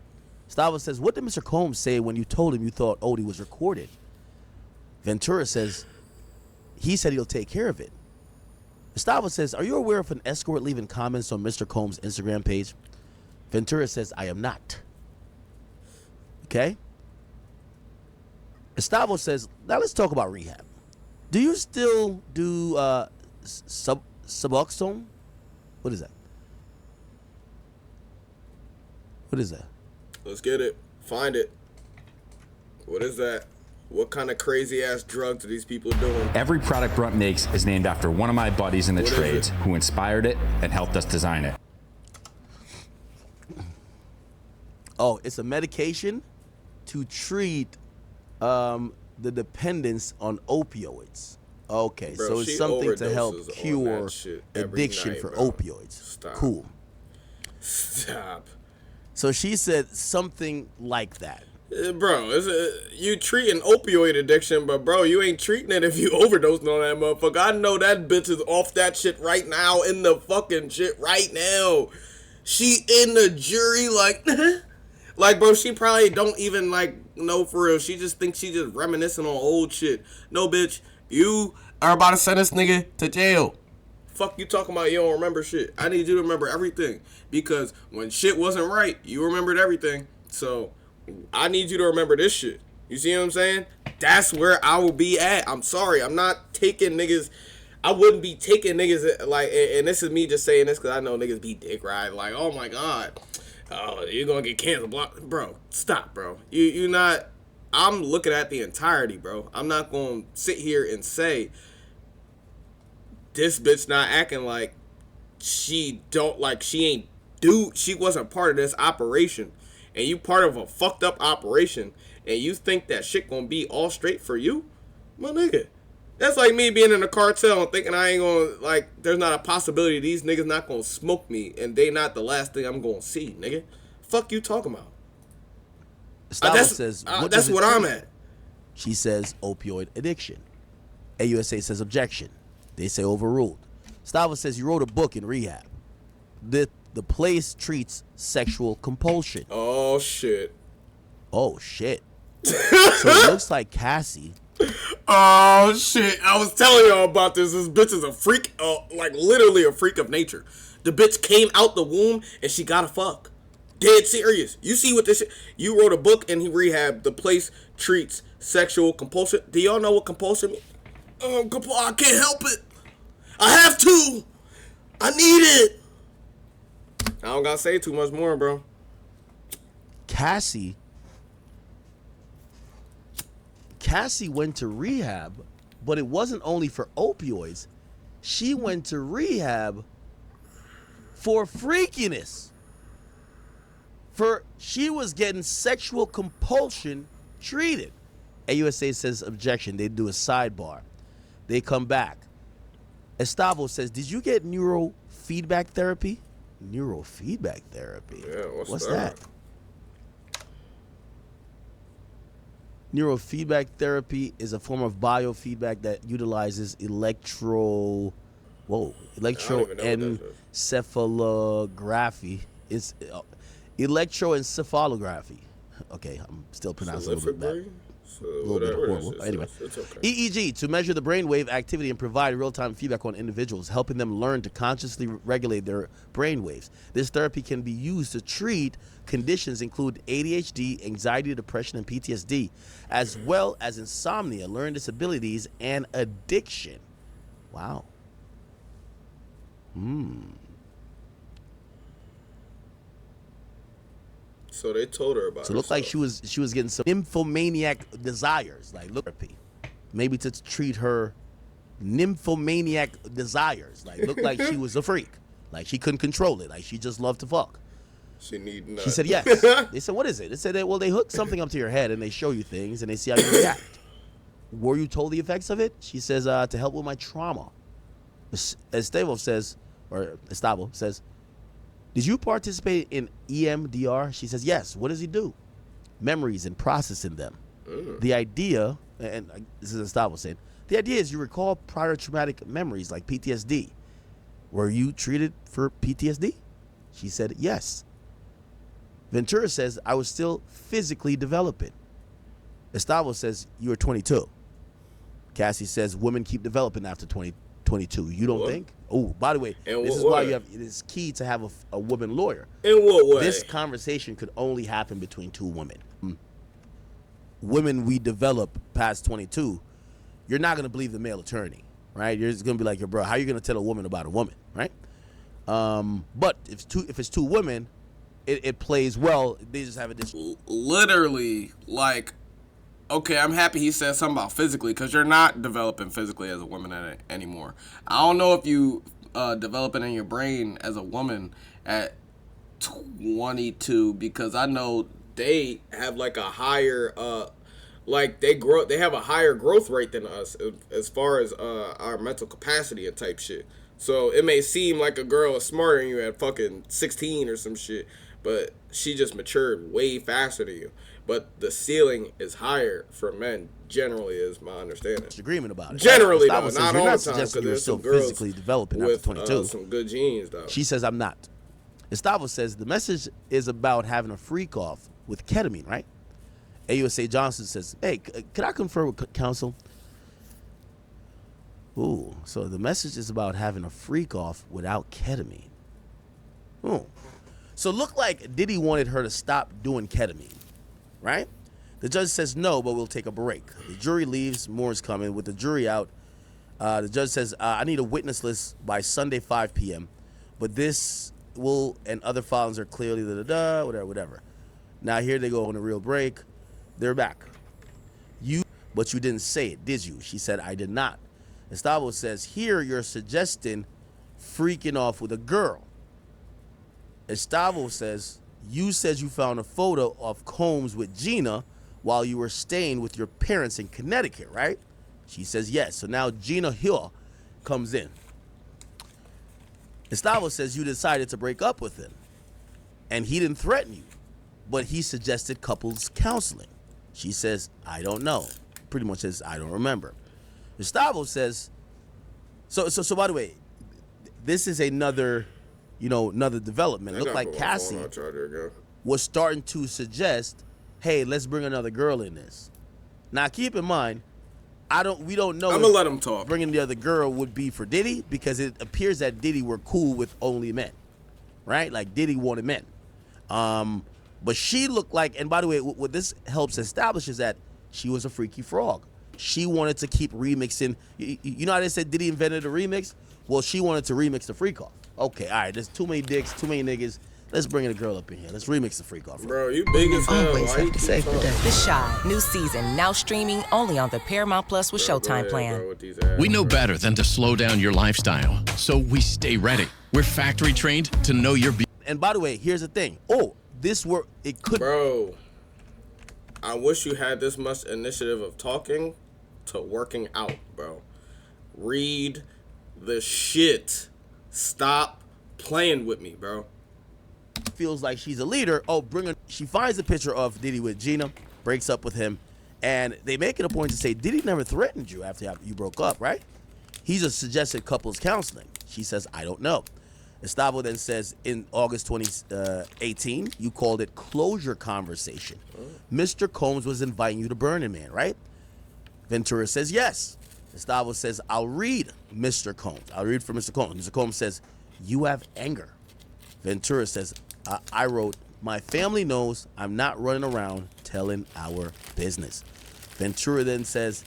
Estavo says, what did Mr. Combs say when you told him you thought Odie was recorded? Ventura says, he said he'll take care of it. Estavo says, are you aware of an escort leaving comments on Mr. Combs' Instagram page? Ventura says, I am not. Okay? Estavo says, now let's talk about rehab. Do you still do Suboxone? What is that? What is that? Let's get it. Find it. What is that? What kind of crazy ass drugs are these people doing? Every product Brunt makes is named after one of my buddies in the What is trades it? who inspired it and helped us design it. Oh, it's a medication to treat the dependence on opioids. Okay, Bro, so it's she something to help overdoses on cure that shit every addiction night, for bro. opioids. Stop. Cool. Stop. So she said something like that. Bro, you treat an opioid addiction, but bro, you ain't treating it if you overdose on that motherfucker. I know that bitch is off that shit right now, in the fucking shit right now. She in the jury like, like bro, she probably don't even like know for real. She just thinks she just reminiscing on old shit. No, bitch, you are about to send this nigga to jail. Fuck you talking about you don't remember shit. I need you to remember everything, because when shit wasn't right, you remembered everything. So I need you to remember this shit. You see what I'm saying? That's where I will be at. I'm sorry. I'm not taking niggas. I wouldn't be taking niggas like, and this is me just saying this because I know niggas be dick riding. Like, oh my God. Oh, you're going to get canceled. Bro, stop, bro. You not. I'm looking at the entirety, bro. I'm not going to sit here and say this bitch not acting like she wasn't part of this operation. And you part of a fucked up operation, and you think that shit gonna be all straight for you? My nigga. That's like me being in a cartel and thinking I ain't gonna, like, there's not a possibility these niggas not gonna smoke me, and they not the last thing I'm gonna see, nigga. Fuck you talking about? That's what I'm at. She says opioid addiction. AUSA says objection. They say overruled. Stava says you wrote a book in rehab. The place treats sexual compulsion. Oh, shit. Oh, shit. So it looks like Cassie. Oh, shit. I was telling y'all about this. This bitch is a freak, like literally a freak of nature. The bitch came out the womb and she gotta fuck. Dead serious. You see what this? You wrote a book and he rehabbed. The place treats sexual compulsion. Do y'all know what compulsion means? I can't help it. I have to. I need it. I don't gotta say too much more, bro. Cassie went to rehab, but it wasn't only for opioids. She went to rehab for freakiness. She was getting sexual compulsion treated. AUSA says objection. They do a sidebar. They come back. Estavo says, did you get neurofeedback therapy? Neurofeedback therapy? Yeah, what's that? Neurofeedback therapy is a form of biofeedback that utilizes electroencephalography. It's electroencephalography. Okay, I'm still pronouncing it a little bit bad. A little bit horrible. Anyway, it's okay. EEG, to measure the brainwave activity and provide real-time feedback on individuals, helping them learn to consciously regulate their brainwaves. This therapy can be used to treat conditions include ADHD, anxiety, depression, and PTSD, as well as insomnia, learning disabilities, and addiction. Wow. So they told her about it. So it looked like she was getting some nymphomaniac desires, like therapy, maybe to treat her nymphomaniac desires. Like looked like she was a freak, like she couldn't control it, like she just loved to fuck. She She said yes. They said, what is it? They said, well, they hook something up to your head and they show you things and they see how you react. Were you told the effects of it? She says, to help with my trauma. Estavo says, did you participate in EMDR? She says, yes. What does he do? Memories and processing them. The idea, and this is Estavo saying, the idea is you recall prior traumatic memories like PTSD. Were you treated for PTSD? She said, yes. Ventura says, I was still physically developing. Estavo says, you were 22. Cassie says, women keep developing after 22. You don't think? Oh, by the way, this is why it is key to have a woman lawyer. In what way? This conversation could only happen between two women. Women we develop past 22, you're not going to believe the male attorney, right? You're just going to be like, yo, bro, how are you going to tell a woman about a woman, right? But if it's two women, it plays well. They just have a literally, like, okay, I'm happy he said something about physically, because you're not developing physically as a woman anymore. I don't know if you developing in your brain as a woman at 22, because I know they have like a higher they have a higher growth rate than us as far as our mental capacity and type shit. So it may seem like a girl is smarter than you at fucking 16 or some shit, but she just matured way faster than you. But the ceiling is higher for men, generally, is my understanding. Agreement about it. Generally, though, not all the time, Suggesting because you're there's still some girls physically developing with after 22. some good genes, though. She says, I'm not. Estavo says, the message is about having a freak off with ketamine, right? AUSA Johnson says, hey, could I confer with counsel? Ooh, so the message is about having a freak off without ketamine. Ooh. So it looked like Diddy wanted her to stop doing ketamine, right? The judge says no, but we'll take a break. The jury leaves. More is coming. With the jury out, the judge says, I need a witness list by Sunday, 5 p.m. But this will and other filings are clearly whatever. Now here they go on a real break. They're back. But you didn't say it, did you? She said, I did not. Estavo says, here you're suggesting freaking off with a girl. Estavo says, you said you found a photo of Combs with Gina while you were staying with your parents in Connecticut, right? She says, yes. So now Gina Hill comes in. Estavo says you decided to break up with him, and he didn't threaten you, but he suggested couples counseling. She says, I don't know. Pretty much says, I don't remember. Gustavo says, so by the way, this is another development. It looked like Cassie was starting to suggest, hey, let's bring another girl in this. Now keep in mind, we don't know. I'm gonna let him talk. Bringing the other girl would be for Diddy, because it appears that Diddy were cool with only men, right? Like Diddy wanted men. But she looked like, and by the way, what this helps establish is that she was a freaky frog. She wanted to keep remixing. You know how they said Diddy invented a remix? Well, she wanted to remix the Freak Off. Okay, all right, there's too many dicks, too many niggas. Let's bring a girl up in here. Let's remix the Freak Off. Bro, you big as hell. Always Why have you to keep save the talking? day. The Shy, new season, now streaming only on the Paramount Plus with Bro, go Showtime ahead, plan. bro, with these ads, We know bro. better than to slow down your lifestyle, so we stay ready. We're factory trained to know your And by the way, here's the thing. It could. Bro, I wish you had this much initiative of talking to working out, bro. Read the shit. Stop playing with me, bro. Feels like she's a leader. She finds a picture of Diddy with Gina, breaks up with him, and they make it a point to say Diddy never threatened you after you broke up, right? He's a suggested couples counseling. She says, I don't know. Gustavo then says, in August 2018, you called it closure conversation. Mr. Combs was inviting you to Burning Man, right? Ventura says yes. Gustavo says, I'll read Mr. Combs. I'll read for Mr. Combs. Mr. Combs says, you have anger. Ventura says, I wrote, my family knows I'm not running around telling our business. Ventura then says,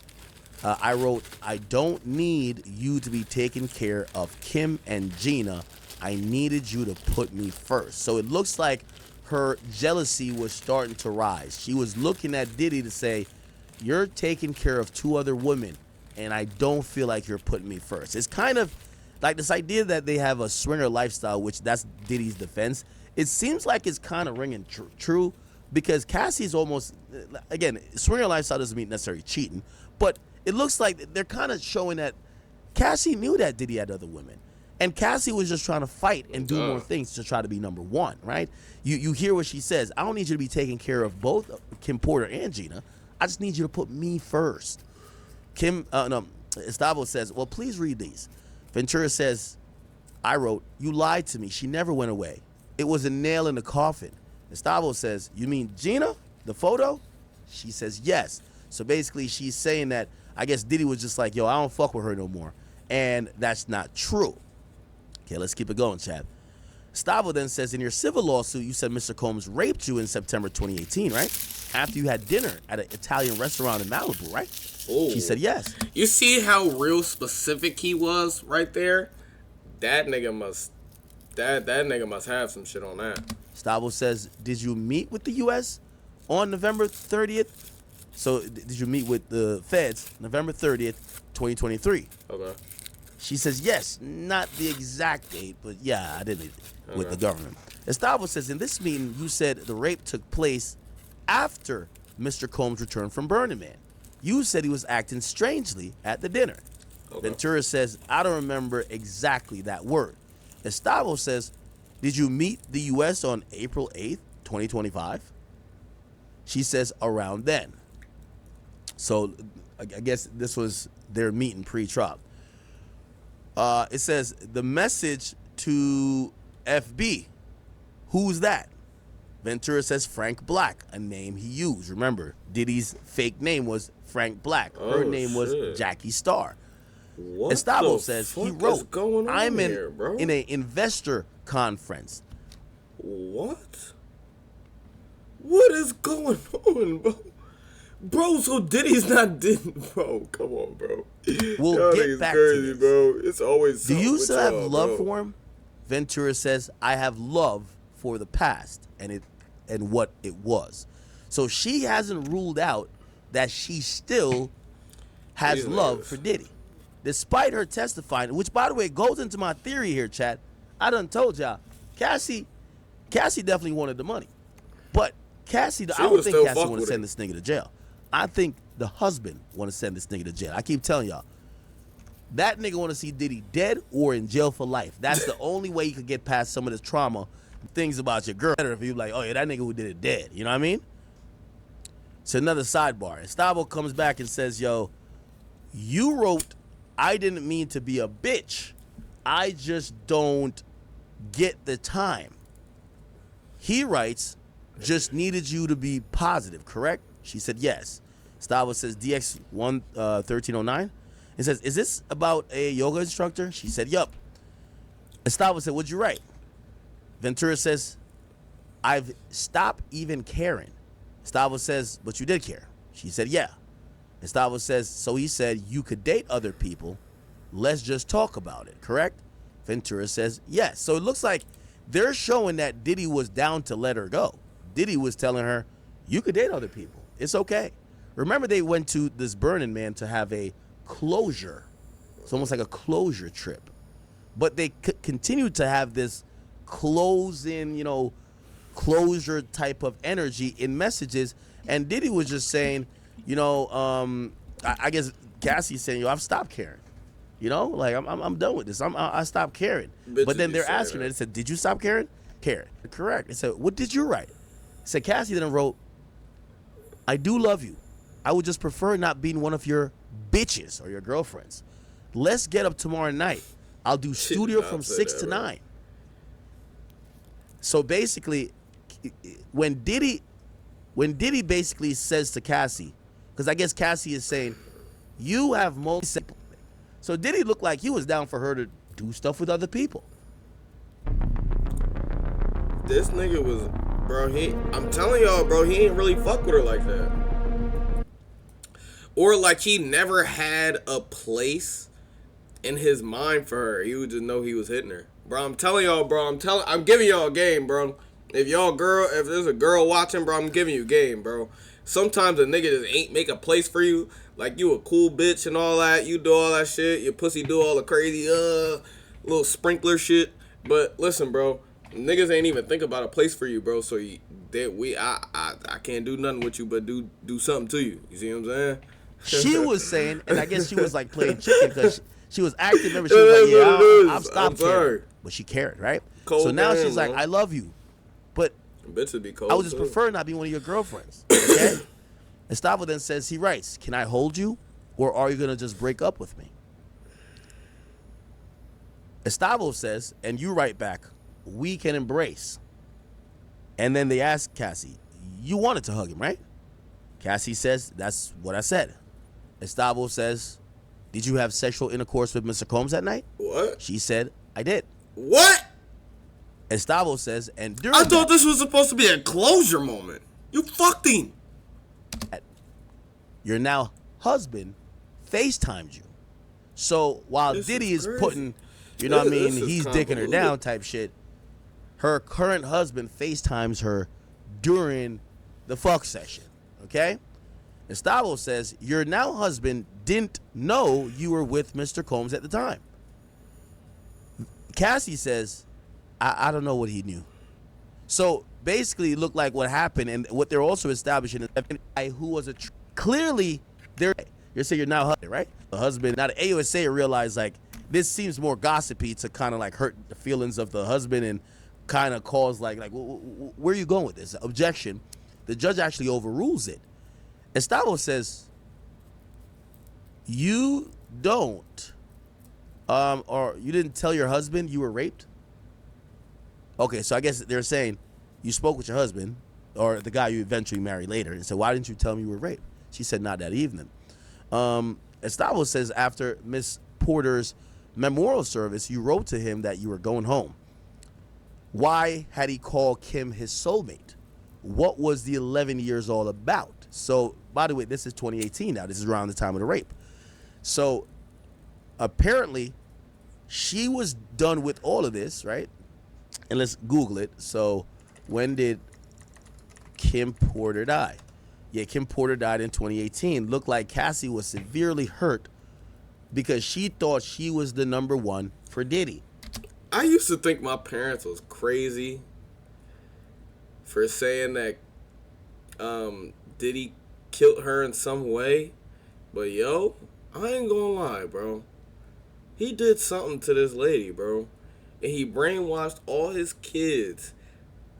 I wrote, I don't need you to be taking care of Kim and Gina. I needed you to put me first. So it looks like her jealousy was starting to rise. She was looking at Diddy to say, you're taking care of two other women, and I don't feel like you're putting me first. It's kind of like this idea that they have a swinger lifestyle, which that's Diddy's defense. It seems like it's kind of ringing true because Cassie's almost, again, swinger lifestyle doesn't mean necessarily cheating, but it looks like they're kind of showing that Cassie knew that Diddy had other women. And Cassie was just trying to fight and do more things to try to be number one, right? You hear what she says. I don't need you to be taking care of both Kim Porter and Gina. I just need you to put me first. Gustavo says, well, please read these. Ventura says, I wrote, you lied to me. She never went away. It was a nail in the coffin. Gustavo says, you mean Gina, the photo? She says, yes. So basically she's saying that I guess Diddy was just like, yo, I don't fuck with her no more. And that's not true. Okay, let's keep it going, Chad. Gustavo then says, in your civil lawsuit, you said Mr. Combs raped you in September 2018, right? After you had dinner at an Italian restaurant in Malibu, right? Ooh. She said yes. You see how real specific he was right there? That nigga must have some shit on that. Gustavo says, did you meet with the U.S. on November 30th? So did you meet with the feds November 30th, 2023? Okay. She says, yes, not the exact date, but yeah, I did meet with the government. Gustavo says, in this meeting, you said the rape took place after Mr. Combs returned from Burning Man. You said he was acting strangely at the dinner. Okay. Ventura says, I don't remember exactly that word. Gustavo says, did you meet the U.S. on April 8th, 2025? She says, around then. So I guess this was their meeting pre-trial. It says, the message to FB. Who's that? Ventura says Frank Black, a name he used. Remember, Diddy's fake name was Frank Black. Her name was Jackie Starr. What Gustavo says he wrote, I'm in an investor conference. What? What is going on, bro? Bro, so Diddy's not Diddy. Bro, come on, bro. We'll get back to this. Bro. It's always Do you still have love bro. for him? Ventura says, I have love for the past and what it was. So she hasn't ruled out that she still has love for Diddy. Despite her testifying, which, by the way, goes into my theory here, Chad. I done told y'all, Cassie definitely wanted the money. But Cassie, I don't think Cassie want to send this nigga to jail. I think the husband want to send this nigga to jail. I keep telling y'all, that nigga want to see Diddy dead or in jail for life. That's the only way you could get past some of this trauma, things about your girl. If you like, oh yeah, that nigga who did it dead. You know what I mean? It's another sidebar. Gustavo comes back and says, yo, you wrote, I didn't mean to be a bitch. I just don't get the time. He writes, just needed you to be positive, correct? She said yes. Gustavo says DX 1309. He says, is this about a yoga instructor? She said, yup. Gustavo said, what'd you write? Ventura says, I've stopped even caring. Gustavo says, but you did care. She said, yeah. Gustavo says, so he said, you could date other people. Let's just talk about it, correct? Ventura says, yes. So it looks like they're showing that Diddy was down to let her go. Diddy was telling her, you could date other people. It's okay. Remember, they went to this Burning Man to have a closure. It's almost like a closure trip. But they continued to have this closing, closure type of energy in messages. And Diddy was just saying, I guess Cassie's saying, I've stopped caring. Like I'm done with this. I stopped caring. But then they're asking her, they said, did you stop caring? Caring. Correct. They said, what did you write? Said Cassie then wrote, I do love you. I would just prefer not being one of your bitches or your girlfriends. Let's get up tomorrow night. I'll do studio from 6 to 9. So basically, when Diddy basically says to Cassie, because I guess Cassie is saying, you have most. So Diddy looked like he was down for her to do stuff with other people. This nigga was, bro, I'm telling y'all, bro, he ain't really fuck with her like that. Or like he never had a place in his mind for her. He would just know he was hitting her. Bro, I'm telling y'all, bro, I'm giving y'all a game, bro. If there's a girl watching, bro, I'm giving you game, bro. Sometimes a nigga just ain't make a place for you. Like, you a cool bitch and all that. You do all that shit. Your pussy do all the crazy, little sprinkler shit. But listen, bro, niggas ain't even think about a place for you, bro. So I can't do nothing with you but do something to you. You see what I'm saying? She was saying, and I guess she was like playing chicken because she was acting. Remember, she was like, yeah, I've stopped caring. But she cared, right? Cold so now she's like, bro. I love you. But bitches be cold, I would just prefer not being one of your girlfriends. Okay? Gustavo then says, he writes, can I hold you or are you going to just break up with me? Gustavo says, and you write back, we can embrace. And then they ask Cassie, you wanted to hug him, right? Cassie says, that's what I said. Gustavo says, did you have sexual intercourse with Mr. Combs that night? What? She said, I did. What? Gustavo says, and during I thought this was supposed to be a closure moment. You fucked him. Your now husband FaceTimed you. So while This Diddy is crazy. putting, you know what I mean, This is he's dicking her convoluted. down type shit, her current husband FaceTimes her during the fuck session. Okay? Gustavo says, your now husband didn't know you were with Mr. Combs at the time. Cassie says, I don't know what he knew. So basically, it looked like what happened, and what they're also establishing is that guy who was clearly you're saying you're now husband, right? The husband. Now the AUSA realized like this seems more gossipy to kind of like hurt the feelings of the husband and kind of cause like where are you going with this? Objection. The judge actually overrules it. Gustavo says, you don't, or you didn't tell your husband you were raped? Okay, so I guess they're saying you spoke with your husband or the guy you eventually married later and said, why didn't you tell him you were raped? She said, not that evening. Gustavo says after Miss Porter's memorial service, you wrote to him that you were going home. Why had he called Kim his soulmate? What was the 11 years all about? So, by the way, this is 2018 now. This is around the time of the rape. So, apparently, she was done with all of this, right? And let's Google it. So, when did Kim Porter die? Yeah, Kim Porter died in 2018. Looked like Cassie was severely hurt because she thought she was the number one for Diddy. I used to think my parents was crazy for saying that Diddy killed her in some way. But yo, I ain't gonna lie, bro. He did something to this lady, bro. And he brainwashed all his kids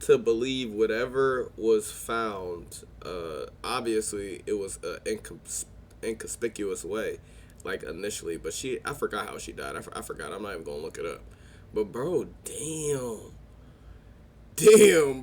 to believe whatever was found. Obviously, it was an inconspicuous way, like initially. But I forgot how she died. I forgot. I'm not even gonna look it up. But bro, damn,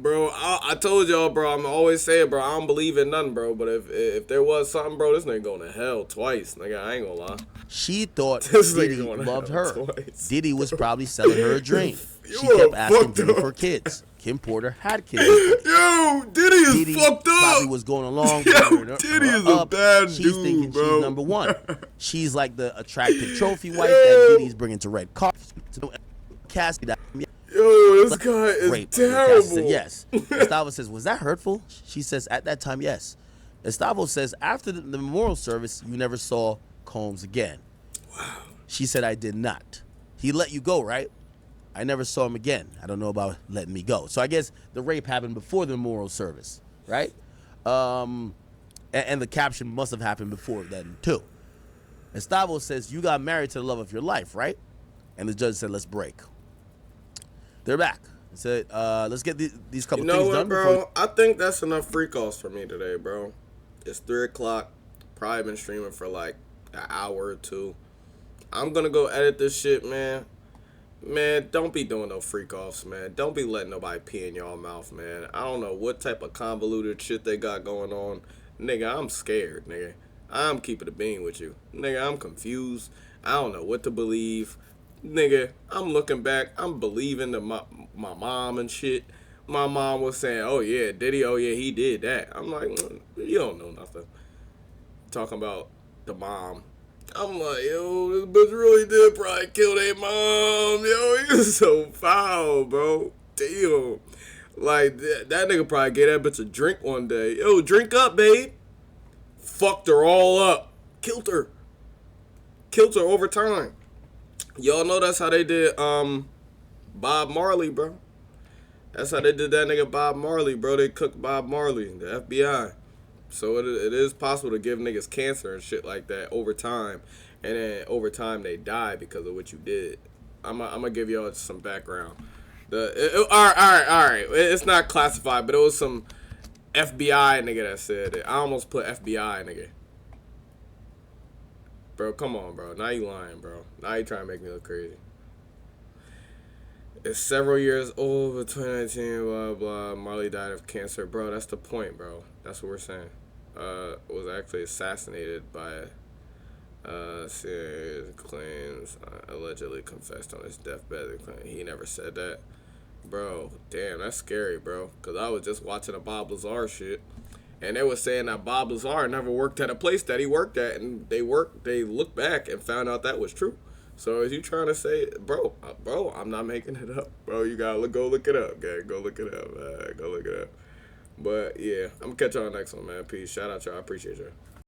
bro. I told y'all, bro. I'm always saying, bro, I don't believe in nothing, bro. But if there was something, bro, this nigga going to hell twice, nigga. I ain't gonna lie. She thought This Diddy nigga going to loved hell her. twice. Diddy was probably selling her a dream. She You kept are asking fucked Diddy up. for kids. Kim Porter had kids with Diddy. Yo, Diddy is fucked up. Probably was going along. Yo, Diddy is a bad she's dude, thinking bro. she's number one. She's like the attractive trophy wife that Diddy's bringing to red carpet. Cassie, yo, this guy is rape. terrible. Cassie said, yes. Gustavo says, was that hurtful? She says, at that time, yes. Gustavo says, after the memorial service, you never saw Combs again. Wow. She said, I did not. He let you go, right? I never saw him again. I don't know about letting me go. So I guess the rape happened before the memorial service, right? And the caption must have happened before then, too. Gustavo says, you got married to the love of your life, right? And the judge said, let's break. They're back. He said, let's get these couple things done. Bro? I think that's enough freak offs for me today, bro. It's 3 o'clock. Probably been streaming for like an hour or two. I'm going to go edit this shit, man. Man, don't be doing no freak offs, man. Don't be letting nobody pee in y'all mouth, man. I don't know what type of convoluted shit they got going on. Nigga, I'm scared, nigga. I'm keeping a bean with you. Nigga, I'm confused. I don't know what to believe. Nigga, I'm looking back. I'm believing my mom and shit. My mom was saying, oh yeah, Diddy, oh yeah, he did that. I'm like, you don't know nothing. Talking about the mom. I'm like, yo, this bitch really did probably kill their mom. Yo, he was so foul, bro. Damn. Like, that nigga probably gave that bitch a drink one day. Yo, drink up, babe. Fucked her all up. Killed her. Killed her over time. Y'all know that's how they did Bob Marley, bro. That's how they did that nigga Bob Marley, bro. They cooked Bob Marley, the FBI. So it is possible to give niggas cancer and shit like that over time. And then over time they die because of what you did. I'm gonna give y'all some background. All right. It's not classified, but it was some FBI nigga that said it. I almost put FBI nigga. Bro, come on, bro. Now you lying, bro. Now you trying to make me look crazy. It's several years old, but 2019, blah, blah. Marley died of cancer. Bro, that's the point, bro. That's what we're saying. Was actually assassinated by serious claims. Allegedly confessed on his deathbed. He never said that. Bro, damn, that's scary, bro. Because I was just watching a Bob Lazar shit. And they were saying that Bob Lazar never worked at a place that he worked at. And they looked back and found out that was true. So is you trying to say, bro, I'm not making it up. Bro, you gotta go look it up, gang. Go look it up. Go look it up. But, yeah, I'm gonna catch y'all next one, man. Peace. Shout out, y'all. I appreciate y'all.